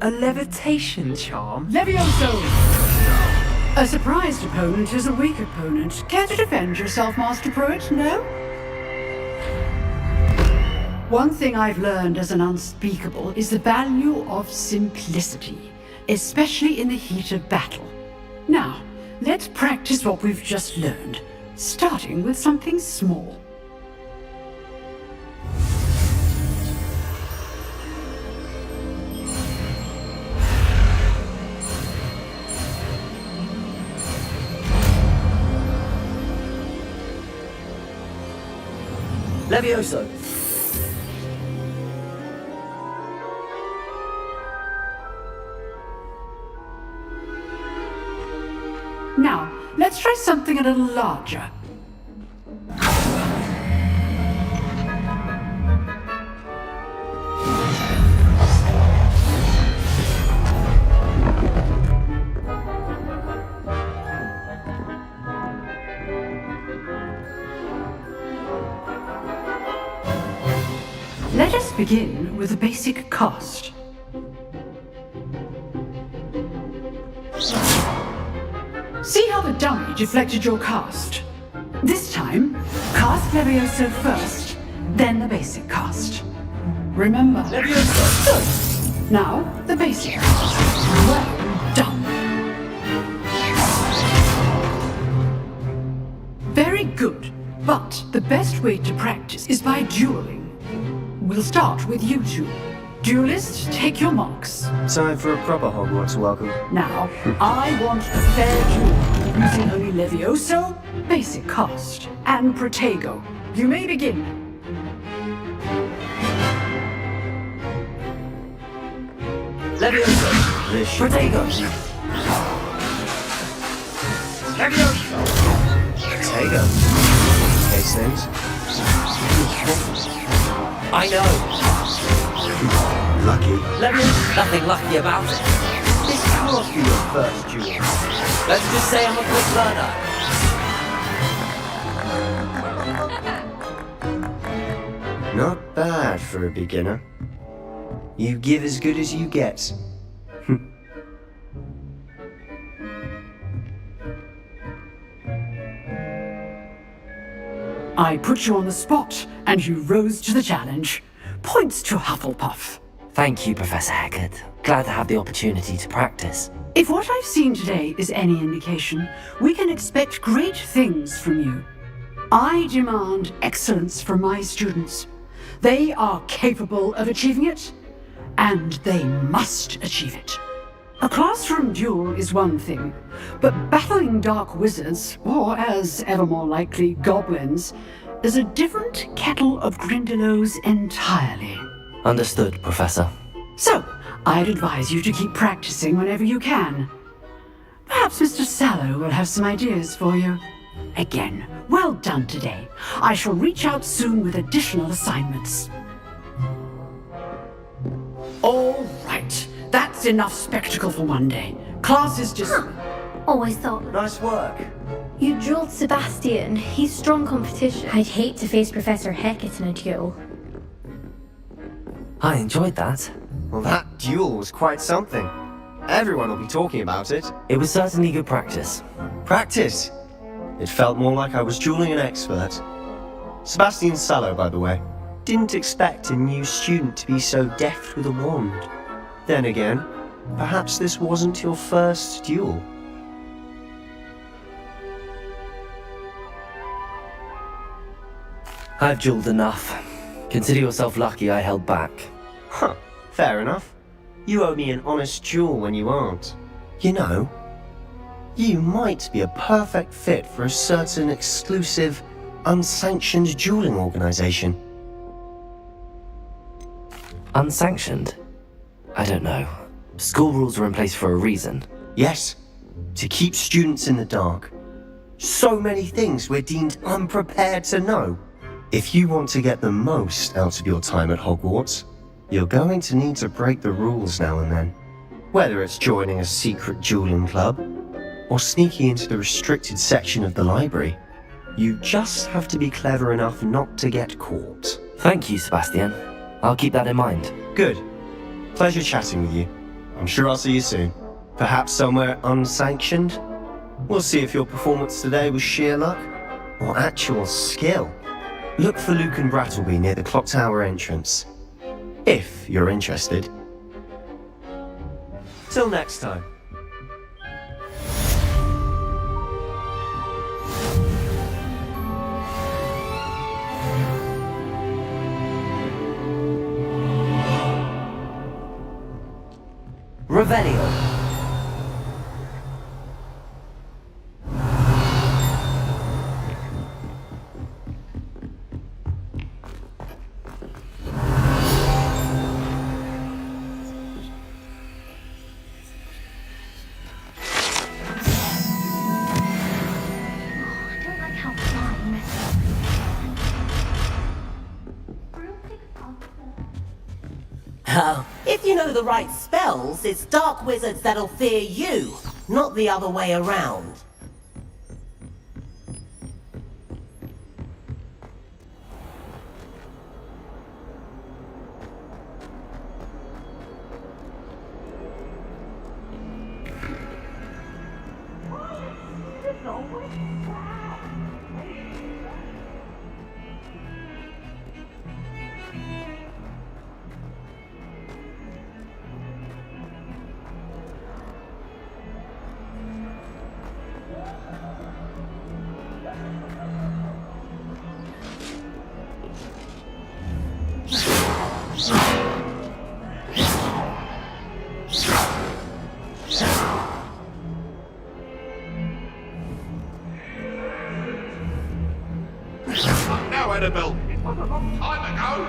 A levitation charm? Levioso! A surprised opponent is a weak opponent. Care to defend yourself, Master Pruitt? No? One thing I've learned as an unspeakable is the value of simplicity, especially in the heat of battle. Now, let's practice what we've just learned, starting with something small. Levioso! Now, let's try something a little larger. Let us begin with a basic cast. See how the dummy deflected your cast? This time, cast Levioso first, then the basic cast. Remember, Levioso. Good. Now, the basic cast. Well done. Very good, but the best way to practice is by dueling. We'll start with you two. Duelists, take your marks. Time for a proper Hogwarts welcome. Now, I want a fair duel, using only Levioso, basic cast, and Protego. You may begin. Levioso! Protego! Levioso! Protego! Case things. I know. Lucky. Levioso, nothing lucky about it. This can't be your first duel. Let's just say I'm a quick learner. Not bad for a beginner. You give as good as you get. I put you on the spot, and you rose to the challenge. Points to Hufflepuff. Thank you, Professor Hecat. Glad to have the opportunity to practice. If what I've seen today is any indication, we can expect great things from you. I demand excellence from my students. They are capable of achieving it, and they must achieve it. A classroom duel is one thing, but battling dark wizards, or as ever more likely, goblins, is a different kettle of Grindylows entirely. Understood, Professor. So, I'd advise you to keep practicing whenever you can. Perhaps Mr. Sallow will have some ideas for you. Again, well done today. I shall reach out soon with additional assignments. All right, that's enough spectacle for one day. Class is just... Always thought. Nice work. You drilled Sebastian. He's strong competition. I'd hate to face Professor Hecat in a duel. I enjoyed that. Well, that duel was quite something. Everyone will be talking about it. It was certainly good practice. Practice? It felt more like I was dueling an expert. Sebastian Sallow, by the way. Didn't expect a new student to be so deft with a wand. Then again, perhaps this wasn't your first duel. I've dueled enough. Consider yourself lucky I held back. Huh, fair enough. You owe me an honest duel when you aren't. You know, you might be a perfect fit for a certain exclusive, unsanctioned dueling organization. Unsanctioned? I don't know. School rules are in place for a reason. Yes, to keep students in the dark. So many things we're deemed unprepared to know. If you want to get the most out of your time at Hogwarts, you're going to need to break the rules now and then. Whether it's joining a secret dueling club, or sneaking into the restricted section of the library, you just have to be clever enough not to get caught. Thank you, Sebastian. I'll keep that in mind. Good. Pleasure chatting with you. I'm sure I'll see you soon. Perhaps somewhere unsanctioned? We'll see if your performance today was sheer luck, or actual skill. Look for Luke and Brattleby near the clock tower entrance. If you're interested. Till next time. Revelio. Oh, if you know the right spells, it's dark wizards that'll fear you, not the other way around. Now, Annabelle, it was a long time ago.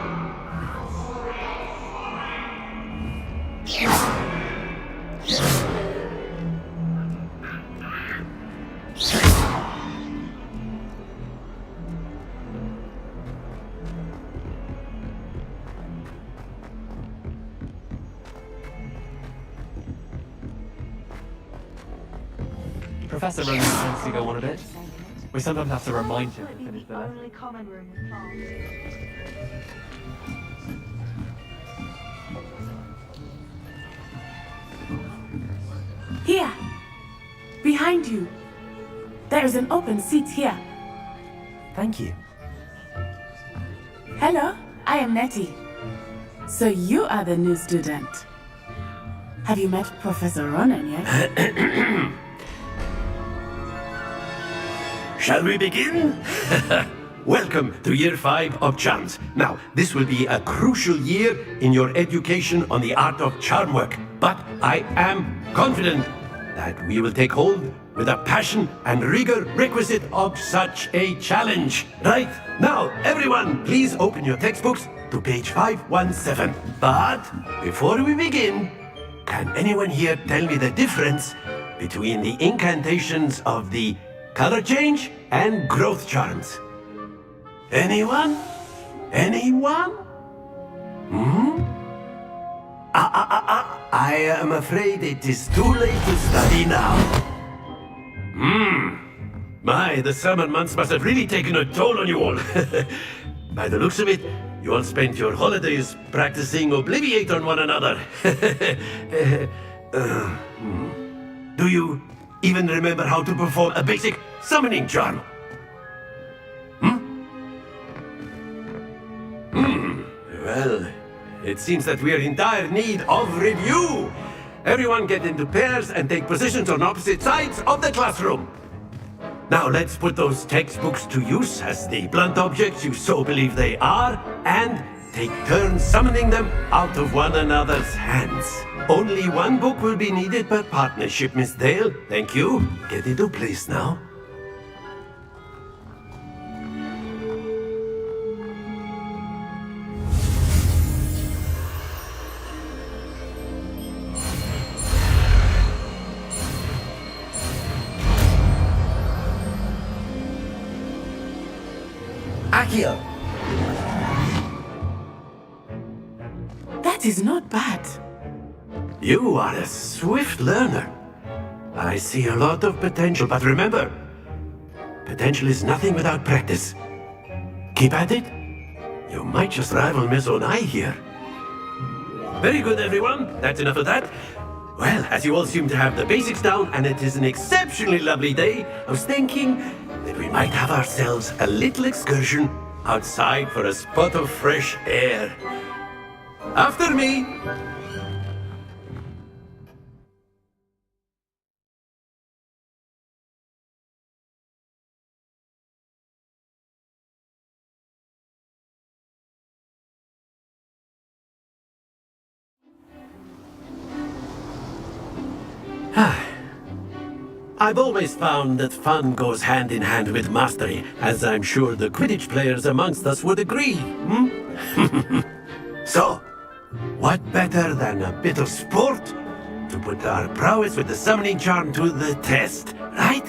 Professor Roman tends to go on a bit. We sometimes have to remind him to finish dinner. Here! Behind you! There is an open seat here. Thank you. Hello, I am Nettie. So you are the new student. Have you met Professor Ronan yet? Shall we begin? Welcome to Year 5 of Charms. Now, this will be a crucial year in your education on the art of charm work, but I am confident that we will take hold with the passion and rigor requisite of such a challenge. Right, now, everyone, please open your textbooks to page 517. But before we begin, can anyone here tell me the difference between the incantations of the color change and growth charms? Anyone? Anyone? I am afraid it is too late to study now. My, the summer months must have really taken a toll on you all. By the looks of it, you all spent your holidays practicing Obliviate on one another. Do you even remember how to perform a basic summoning charm? Well, it seems that we are in dire need of review. Everyone get into pairs and take positions on opposite sides of the classroom. Now let's put those textbooks to use as the blunt objects you so believe they are, and take turns summoning them out of one another's hands. Only one book will be needed per partnership, Miss Dale. Thank you. Get into place now. Akio! That is not bad. You are a swift learner. I see a lot of potential, but remember, potential is nothing without practice. Keep at it. You might just rival Miss Onai here. Very good, everyone. That's enough of that. Well, as you all seem to have the basics down, and it is an exceptionally lovely day, I was thinking that we might have ourselves a little excursion outside for a spot of fresh air. After me! I've always found that fun goes hand in hand with mastery, as I'm sure the Quidditch players amongst us would agree. So, what better than a bit of sport to put our prowess with the summoning charm to the test, right?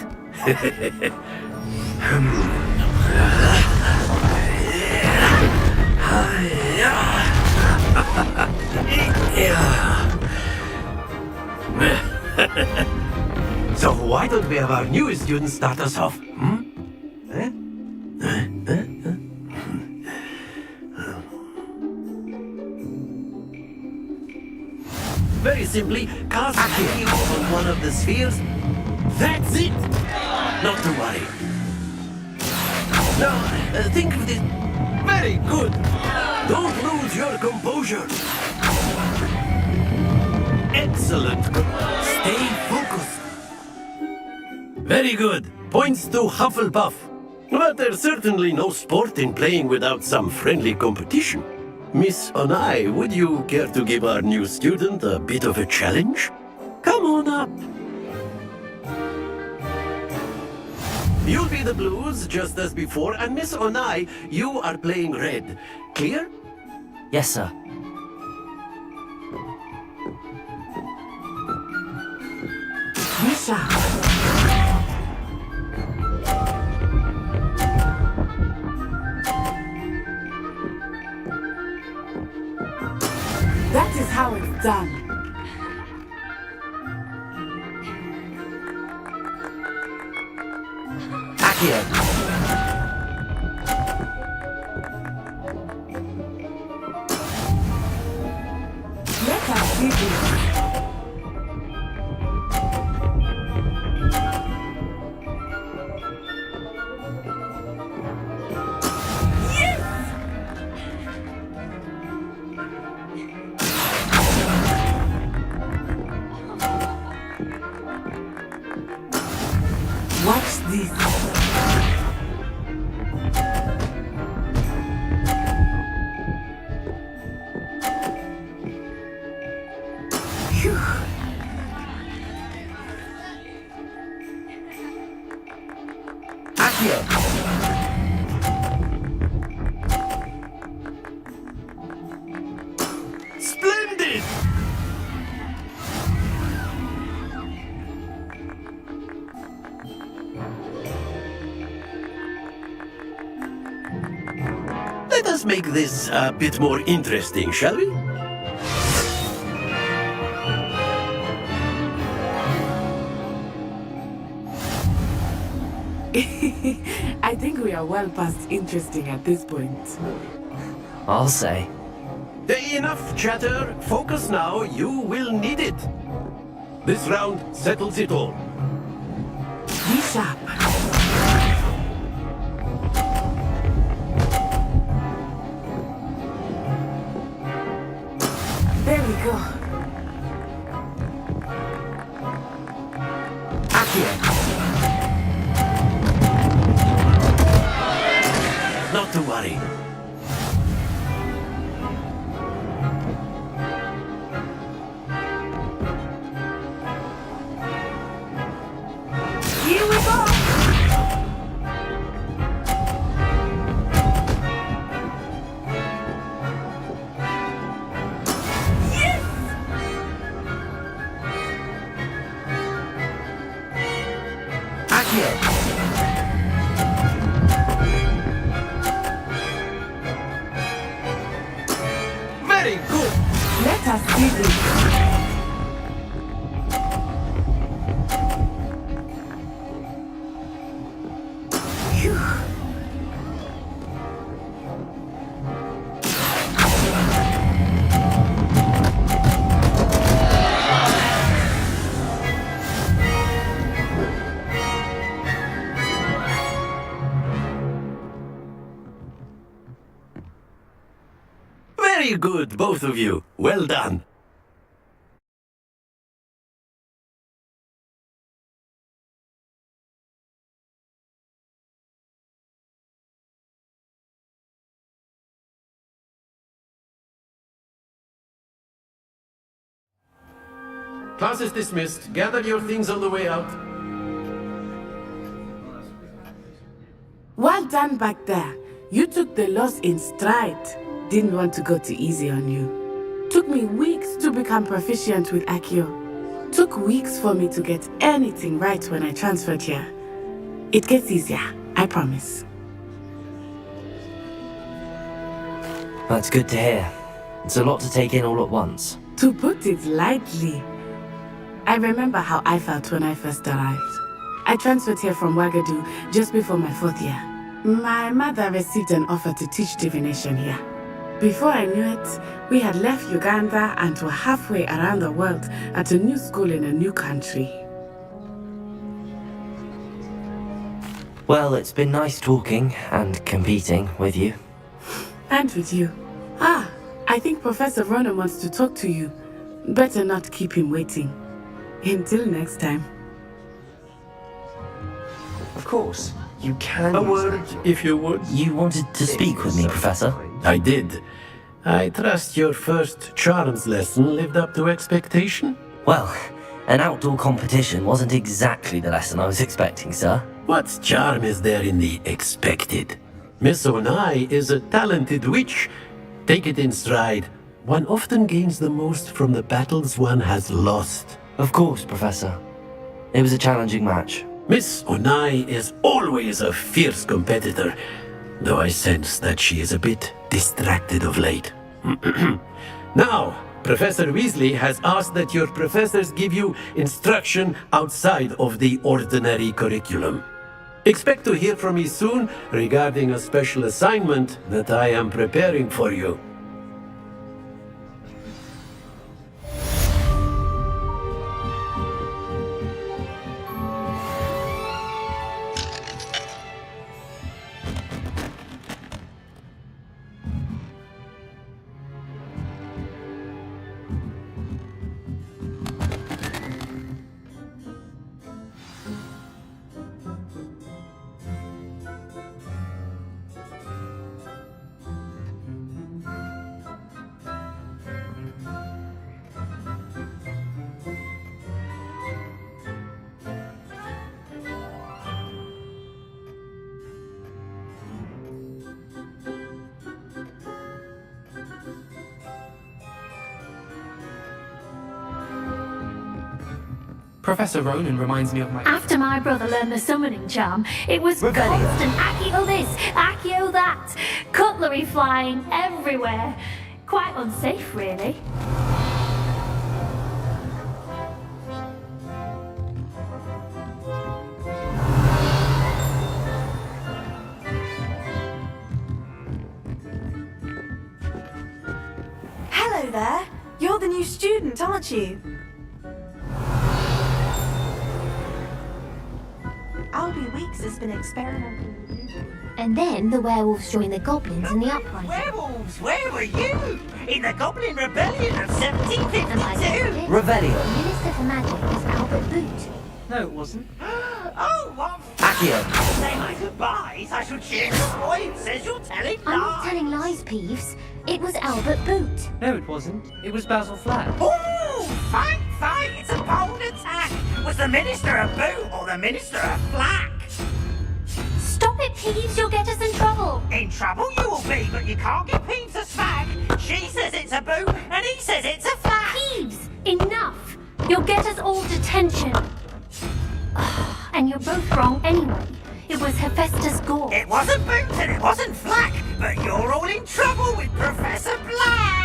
why don't we have our newest student start us off? Very simply, cast Akio on one of the spheres. That's it! Not to worry. Now, think of this. Very good! Don't lose your composure. Excellent. Stay focused. Very good. Points to Hufflepuff. But there's certainly no sport in playing without some friendly competition. Miss Onai, would you care to give our new student a bit of a challenge? Come on up. You'll be the blues, just as before, and Miss Onai, you are playing red. Clear? Yes, sir. Misha! That is how it's done. Akio! Let us see this. Watch this. Phew. Akio! Splendid! Let us make this a bit more interesting, shall we? I think we are well past interesting at this point. I'll say. Enough chatter. Focus now. You will need it. This round settles it all. Be sharp. There we go. Akio! Not to worry. Here we go. Akio! Very good. Let us see this. Phew. Very good, both of you. Well done. Class is dismissed. Gather your things on the way out. Well done back there. You took the loss in stride. Didn't want to go too easy on you. Took me weeks to become proficient with Akio. Took weeks for me to get anything right when I transferred here. It gets easier, I promise. That's good to hear. It's a lot to take in all at once. To put it lightly. I remember how I felt when I first arrived. I transferred here from Wagadu just before my 4th year. My mother received an offer to teach divination here. Before I knew it, we had left Uganda and were halfway around the world at a new school in a new country. Well, it's been nice talking and competing with you. And with you. Ah, I think Professor Ronan wants to talk to you. Better not keep him waiting. Until next time. Of course, you can. A word, if you would. You wanted to speak with me, Professor? I did. I trust your first charms lesson lived up to expectation? Well, an outdoor competition wasn't exactly the lesson I was expecting, sir. What charm is there in the expected? Miss Onai is a talented witch. Take it in stride. One often gains the most from the battles one has lost. Of course, Professor. It was a challenging match. Miss Onai is always a fierce competitor, though I sense that she is a bit distracted of late. Now, Professor Weasley has asked that your professors give you instruction outside of the ordinary curriculum. Expect to hear from me soon regarding a special assignment that I am preparing for you. Professor Ronan reminds me of my... After my brother learned the summoning charm, it was constant Accio this, Accio that, cutlery flying everywhere. Quite unsafe, really. Hello there. You're the new student, aren't you? Albie Weeks has been experimenting with you. And then the werewolves joined the goblins in the uprising. Werewolves, where were you? In the Goblin Rebellion of 1752? Rebellion? The Minister for Magic was Albert Boot. No, it wasn't. Oh, what Accio! Say my goodbyes, I shall cheer the boy who says you're telling I'm lies. not telling lies, Peeves. It was Albert Boot. No, it wasn't. It was Basil Flack. Ooh, fight, fight, it's a bold attack. Was the Minister a boot or the Minister a flack? Stop it, Peeves, you'll get us in trouble. In trouble you will be, but you can't get Peeves a swag. She says it's a boot and he says it's a flack. Peeves, enough. You'll get us all detention. And you're both wrong anyway. It was Hephaestus Gore. It wasn't boot and it wasn't flack, but you're all in trouble with Professor Black.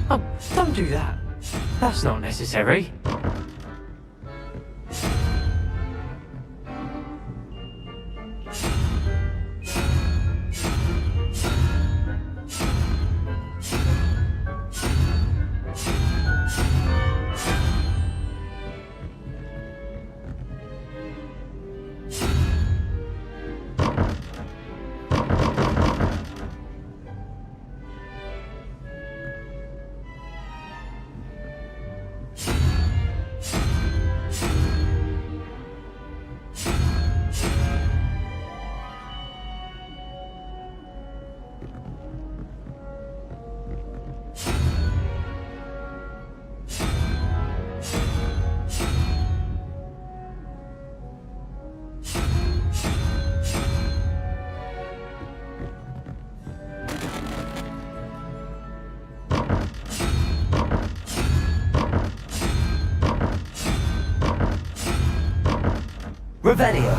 Oh, don't do that. That's not necessary. Revelio.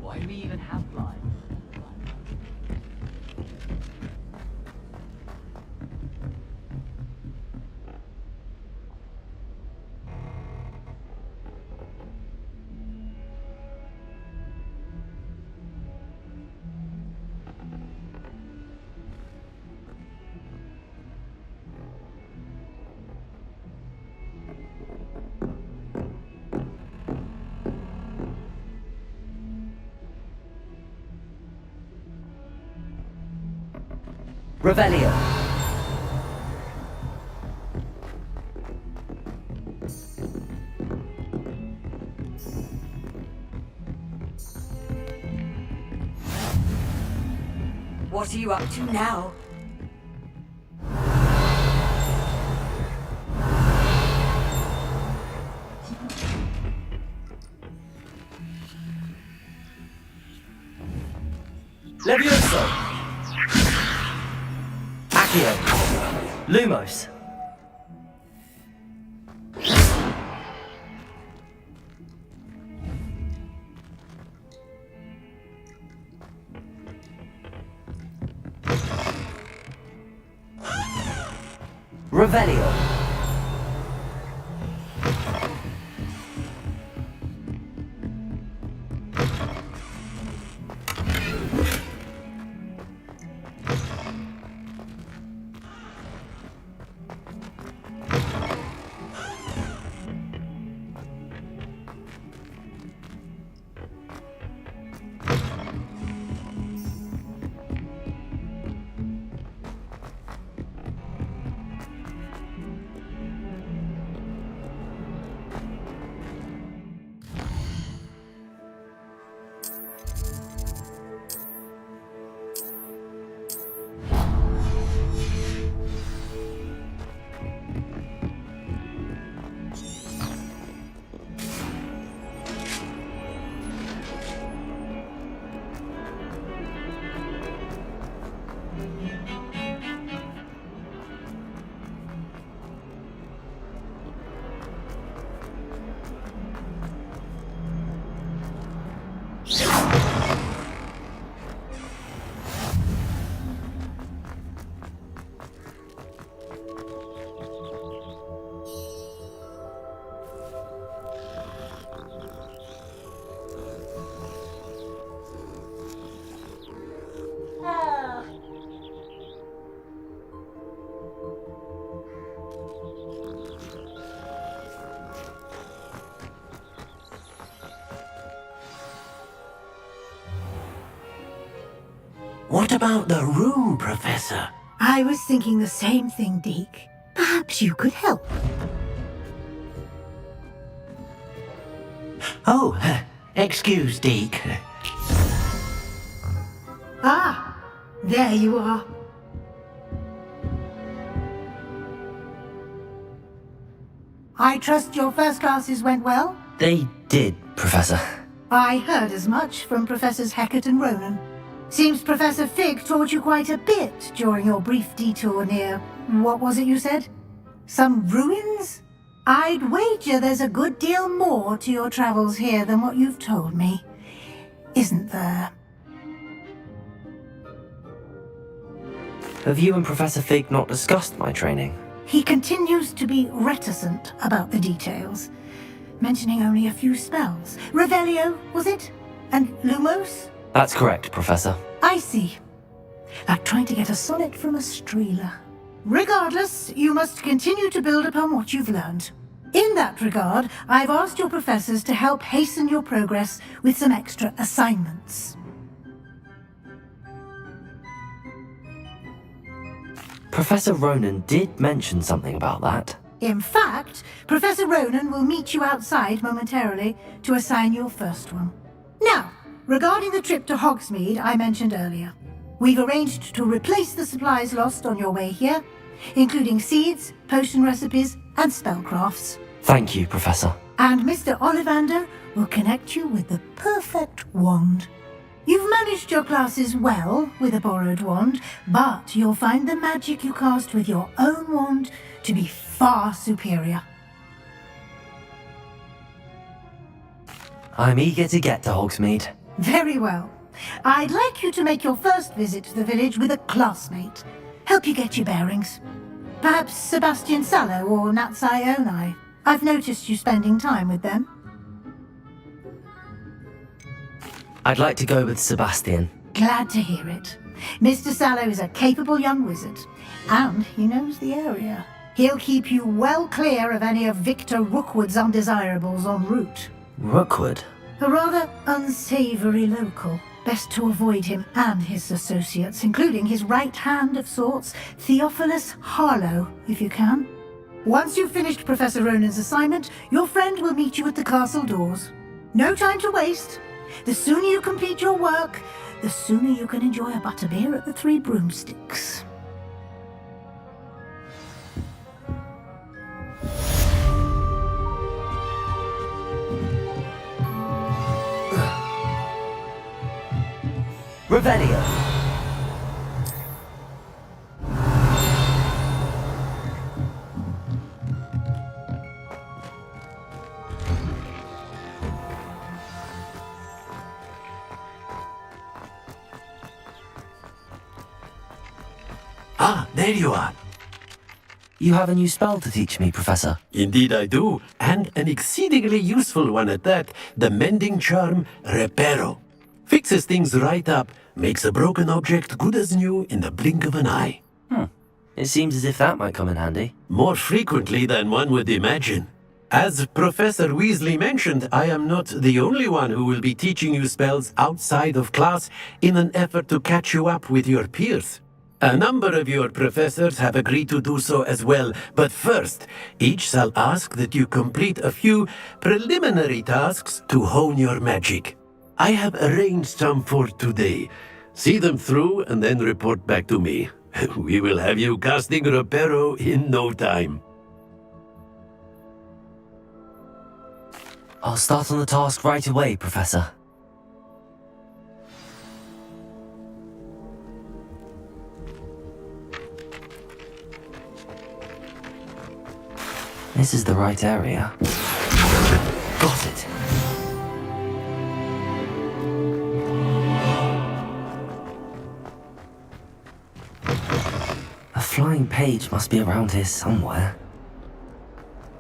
Why do we even have blinds? Revelio. What are you up to now? Levioso. Accio. Lumos. Revelio. What about the room, Professor? I was thinking the same thing, Deke. Perhaps you could help. Oh, excuse, Deke. Ah, there you are. I trust your first classes went well? They did, Professor. I heard as much from Professors Hackett and Ronan. Seems Professor Fig taught you quite a bit met during your brief detour near, what was it you said? Some ruins? I'd wager there's a good deal more to your travels here than what you've told me. Isn't there? Have you and Professor Fig not discussed my training? He continues to be reticent about the details, mentioning only a few spells. Revelio, was it? And Lumos? That's correct, Professor. I see. Like trying to get a sonnet from a streeler. Regardless, you must continue to build upon what you've learned. In that regard, I've asked your professors to help hasten your progress with some extra assignments. Professor Ronan did mention something about that. In fact, Professor Ronan will meet you outside momentarily to assign your first one. Now, regarding the trip to Hogsmeade I mentioned earlier, we've arranged to replace the supplies lost on your way here, including seeds, potion recipes, and spellcrafts. Thank you, Professor. And Mr. Ollivander will connect you with the perfect wand. You've managed your classes well with a borrowed wand, but you'll find the magic you cast with your own wand to be far superior. I'm eager to get to Hogsmeade. Very well. I'd like you to make your first visit to the village with a classmate. Help you get your bearings. Perhaps Sebastian Sallow or Natsai Onai. I've noticed you spending time with them. I'd like to go with Sebastian. Glad to hear it. Mr. Sallow is a capable young wizard, and he knows the area. He'll keep you well clear of any of Victor Rookwood's undesirables en route. Rookwood? A rather unsavory local. Best to avoid him and his associates, including his right hand of sorts, Theophilus Harlow, if you can. Once you've finished Professor Ronan's assignment, your friend will meet you at the castle doors. No time to waste. The sooner you complete your work, the sooner you can enjoy a butterbeer at the Three Broomsticks. Revelio. Ah, there you are. You have a new spell to teach me, Professor. Indeed I do, and an exceedingly useful one at that. The mending charm, Reparo. Fixes things right up, makes a broken object good as new in the blink of an eye. It seems as if that might come in handy. More frequently than one would imagine. As Professor Weasley mentioned, I am not the only one who will be teaching you spells outside of class in an effort to catch you up with your peers. A number of your professors have agreed to do so as well, but first, each shall ask that you complete a few preliminary tasks to hone your magic. I have arranged some for today. See them through and then report back to me. We will have you casting Reparo in no time. I'll start on the task right away, Professor. This is the right area. Got it. A flying page must be around here somewhere.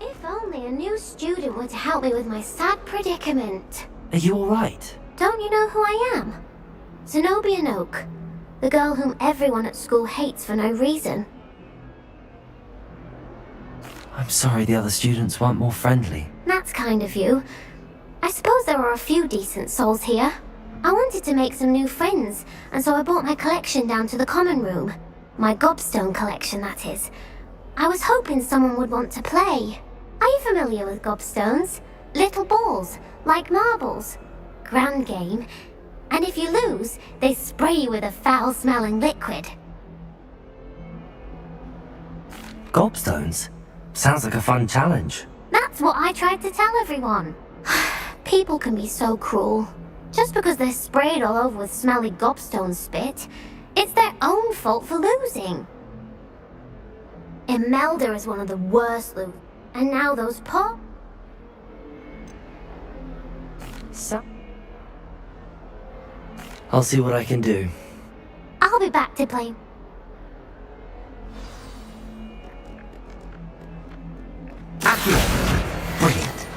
If only a new student were to help me with my sad predicament. Are you alright? Don't you know who I am? Zenobia Noak, the girl whom everyone at school hates for no reason. I'm sorry the other students weren't more friendly. That's kind of you. I suppose there are a few decent souls here. I wanted to make some new friends, and so I brought my collection down to the common room. My gobstone collection, that is. I was hoping someone would want to play. Are you familiar with gobstones? Little balls, like marbles. Grand game. And if you lose, they spray you with a foul-smelling liquid. Gobstones? Sounds like a fun challenge. That's what I tried to tell everyone. People can be so cruel. Just because they're sprayed all over with smelly gobstone spit, it's their own fault for losing. Imelda is one of the worst losers, and now those poor... So? I'll see what I can do. I'll be back to play. Brilliant.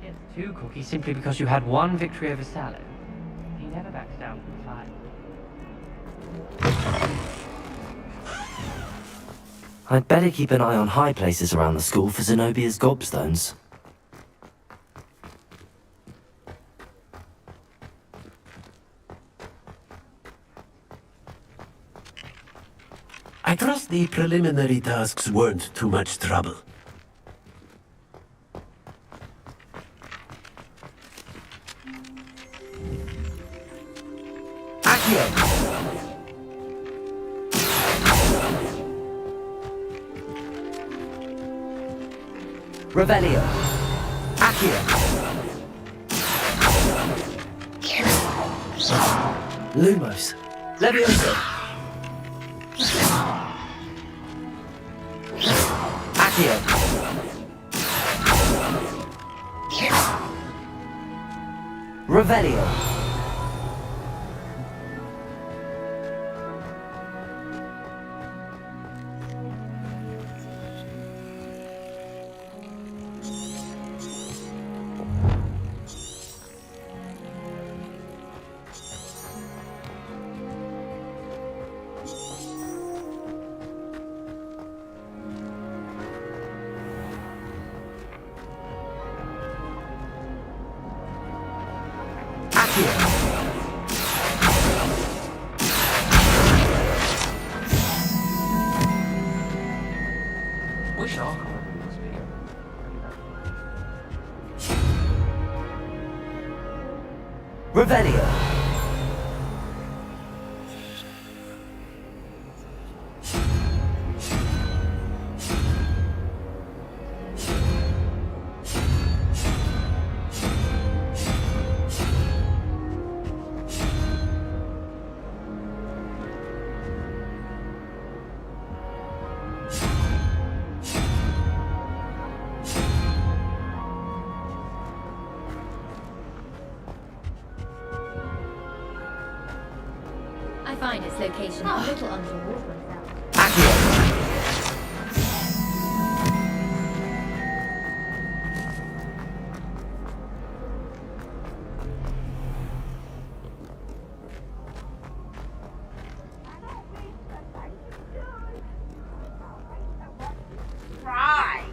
Here's 2 cookies simply because you had 1 victory over salad. He never backs down from the fight. I'd better keep an eye on high places around the school for Zenobia's gobstones. I trust the preliminary tasks weren't too much trouble. Revelio. Accio. Lumos. Leviosa. Accio. Revelio. Wish our corridor was bigger. Revelio. I find its location a little untoward myself. Right.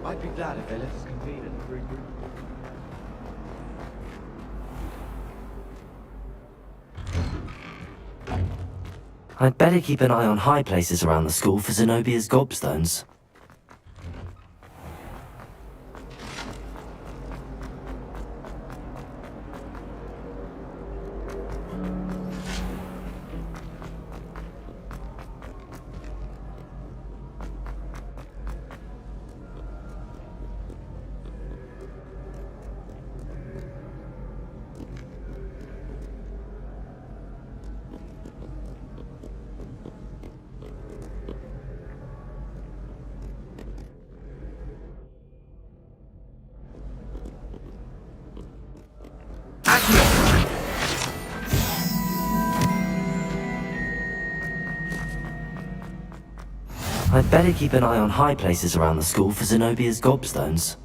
I'd be glad if they let us convene in the green room. I'd better keep an eye on high places around the school for Zenobia's gobstones. I'd better keep an eye on high places around the school for Zenobia's gobstones.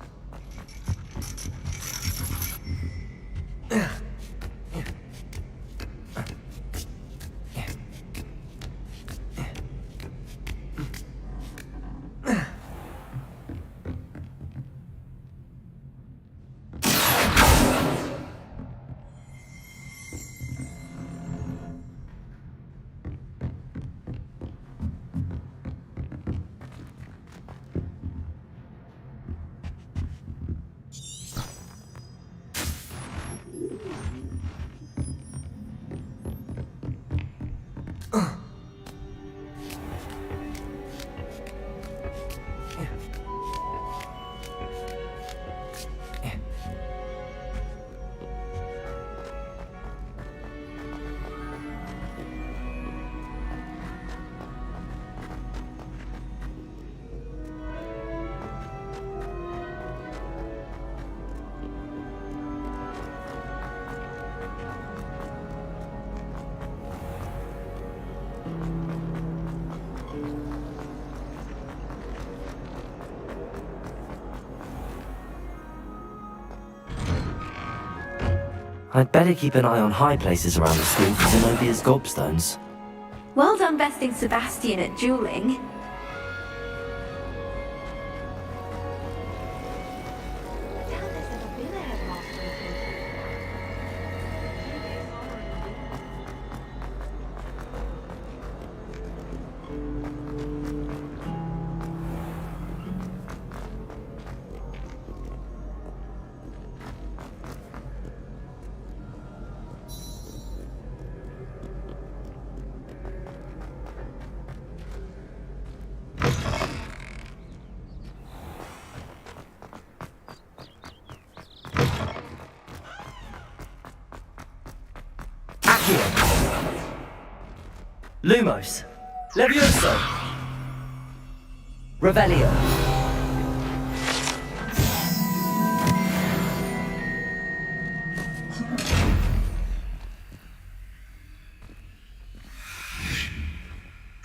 I'd better keep an eye on high places around the school for Zenobia's gobstones. Well done besting Sebastian at dueling. Lumos. Levioso. Revelio.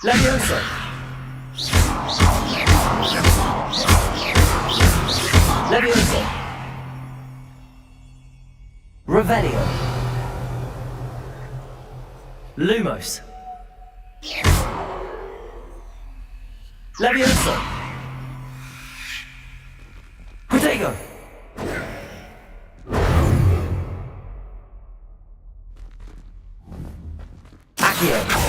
Levioso. Levioso. Revelio. Lumos. Levioso. Protego. Accio.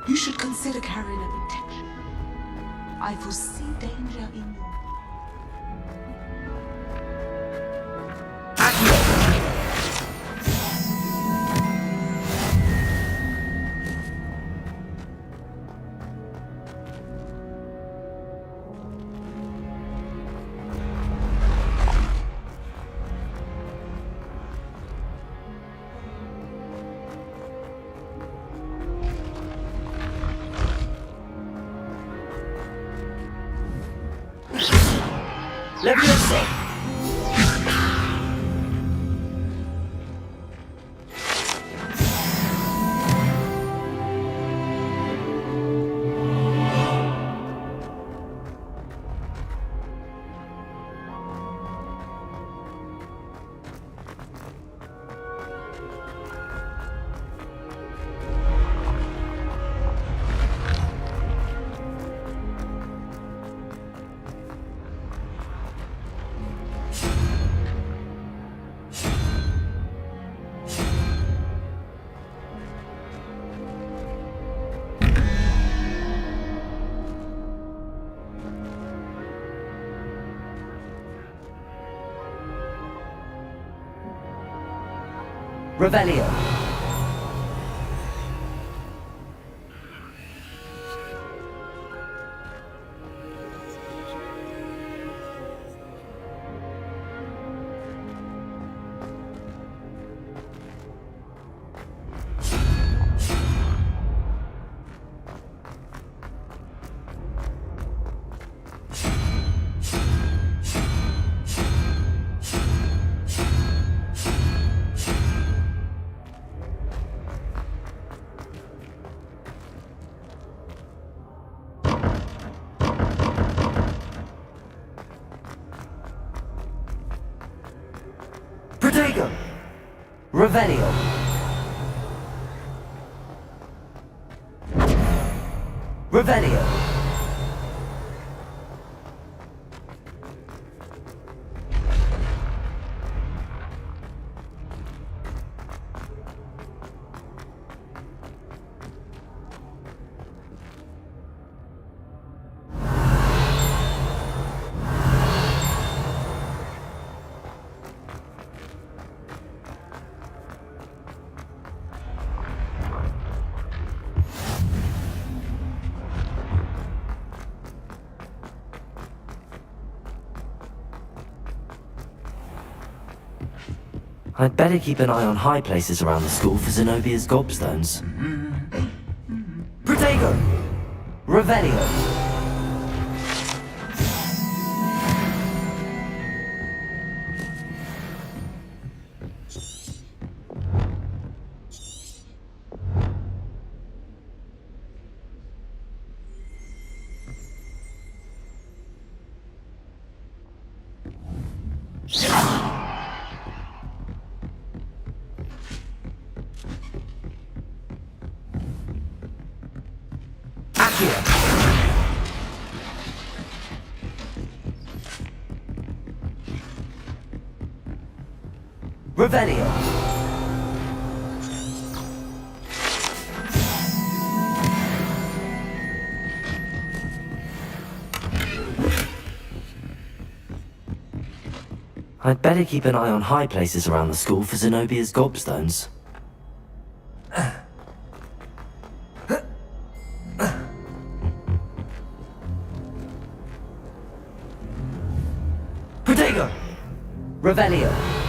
You should consider carrying a protection. I foresee danger in you. Levioso. Revelio. Protego! Revelio! Revelio! I'd better keep an eye on high places around the school for Zenobia's gobstones. Protego! Revelio! Revelio! I'd better keep an eye on high places around the school for Zenobia's gobstones. Protego! Revelio!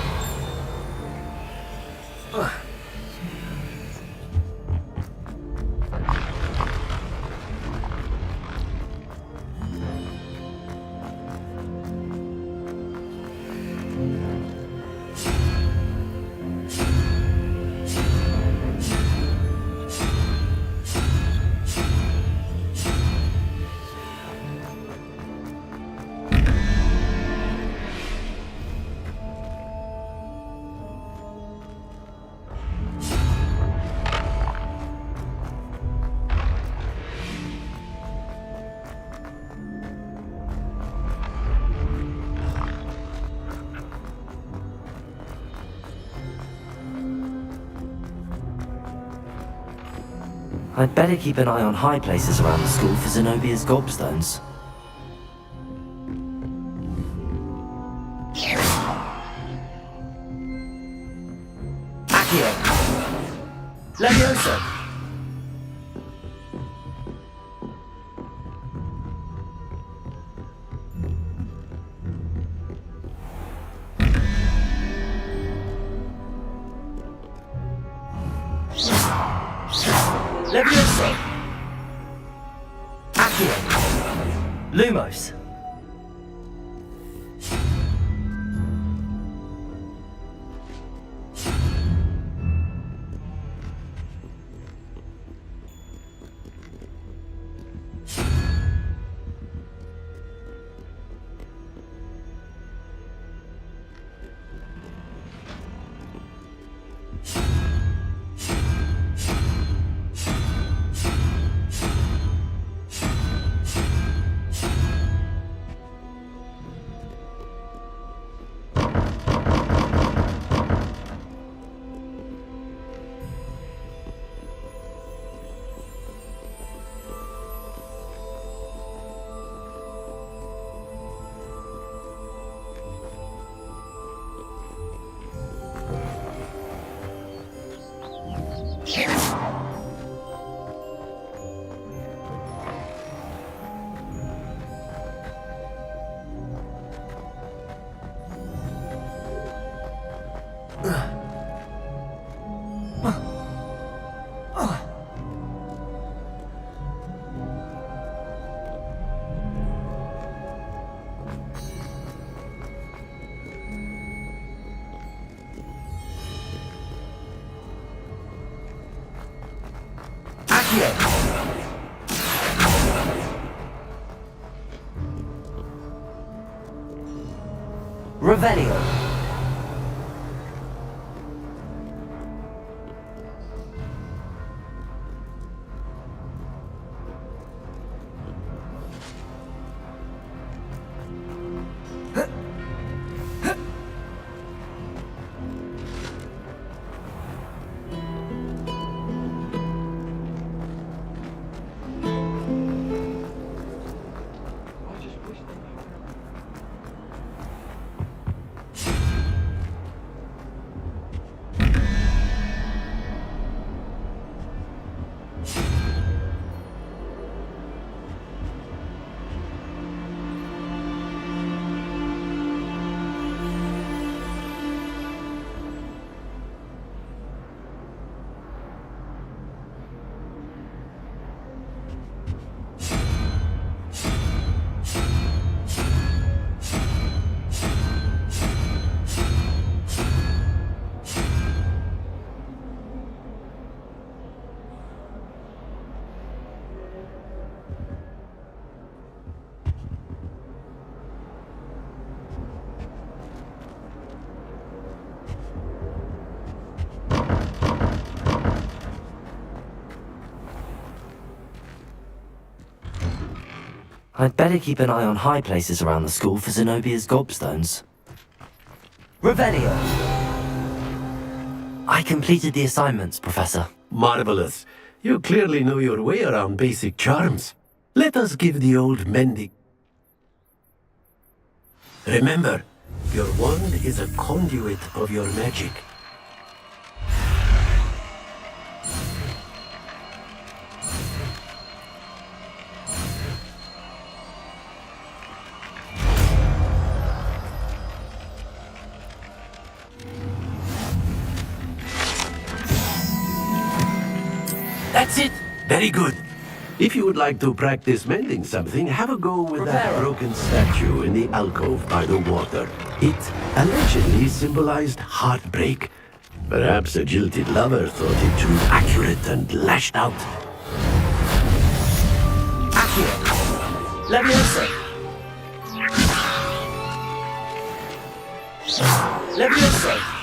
I'd better keep an eye on high places around the school for Zenobia's gobstones. Accio! Levioso! Levioso! Accio! Lumos! Revelio! I'd better keep an eye on high places around the school for Zenobia's gobstones. Revelio! I completed the assignments, Professor. Marvelous. You clearly know your way around basic charms. Let us give the old mending. Remember, your wand is a conduit of your magic. That's it! Very good. If you would like to practice mending something, have a go with that broken statue in the alcove by the water. It allegedly symbolized heartbreak. Perhaps a jilted lover thought it too accurate and lashed out. Accurate. Leviosa. Leviosa.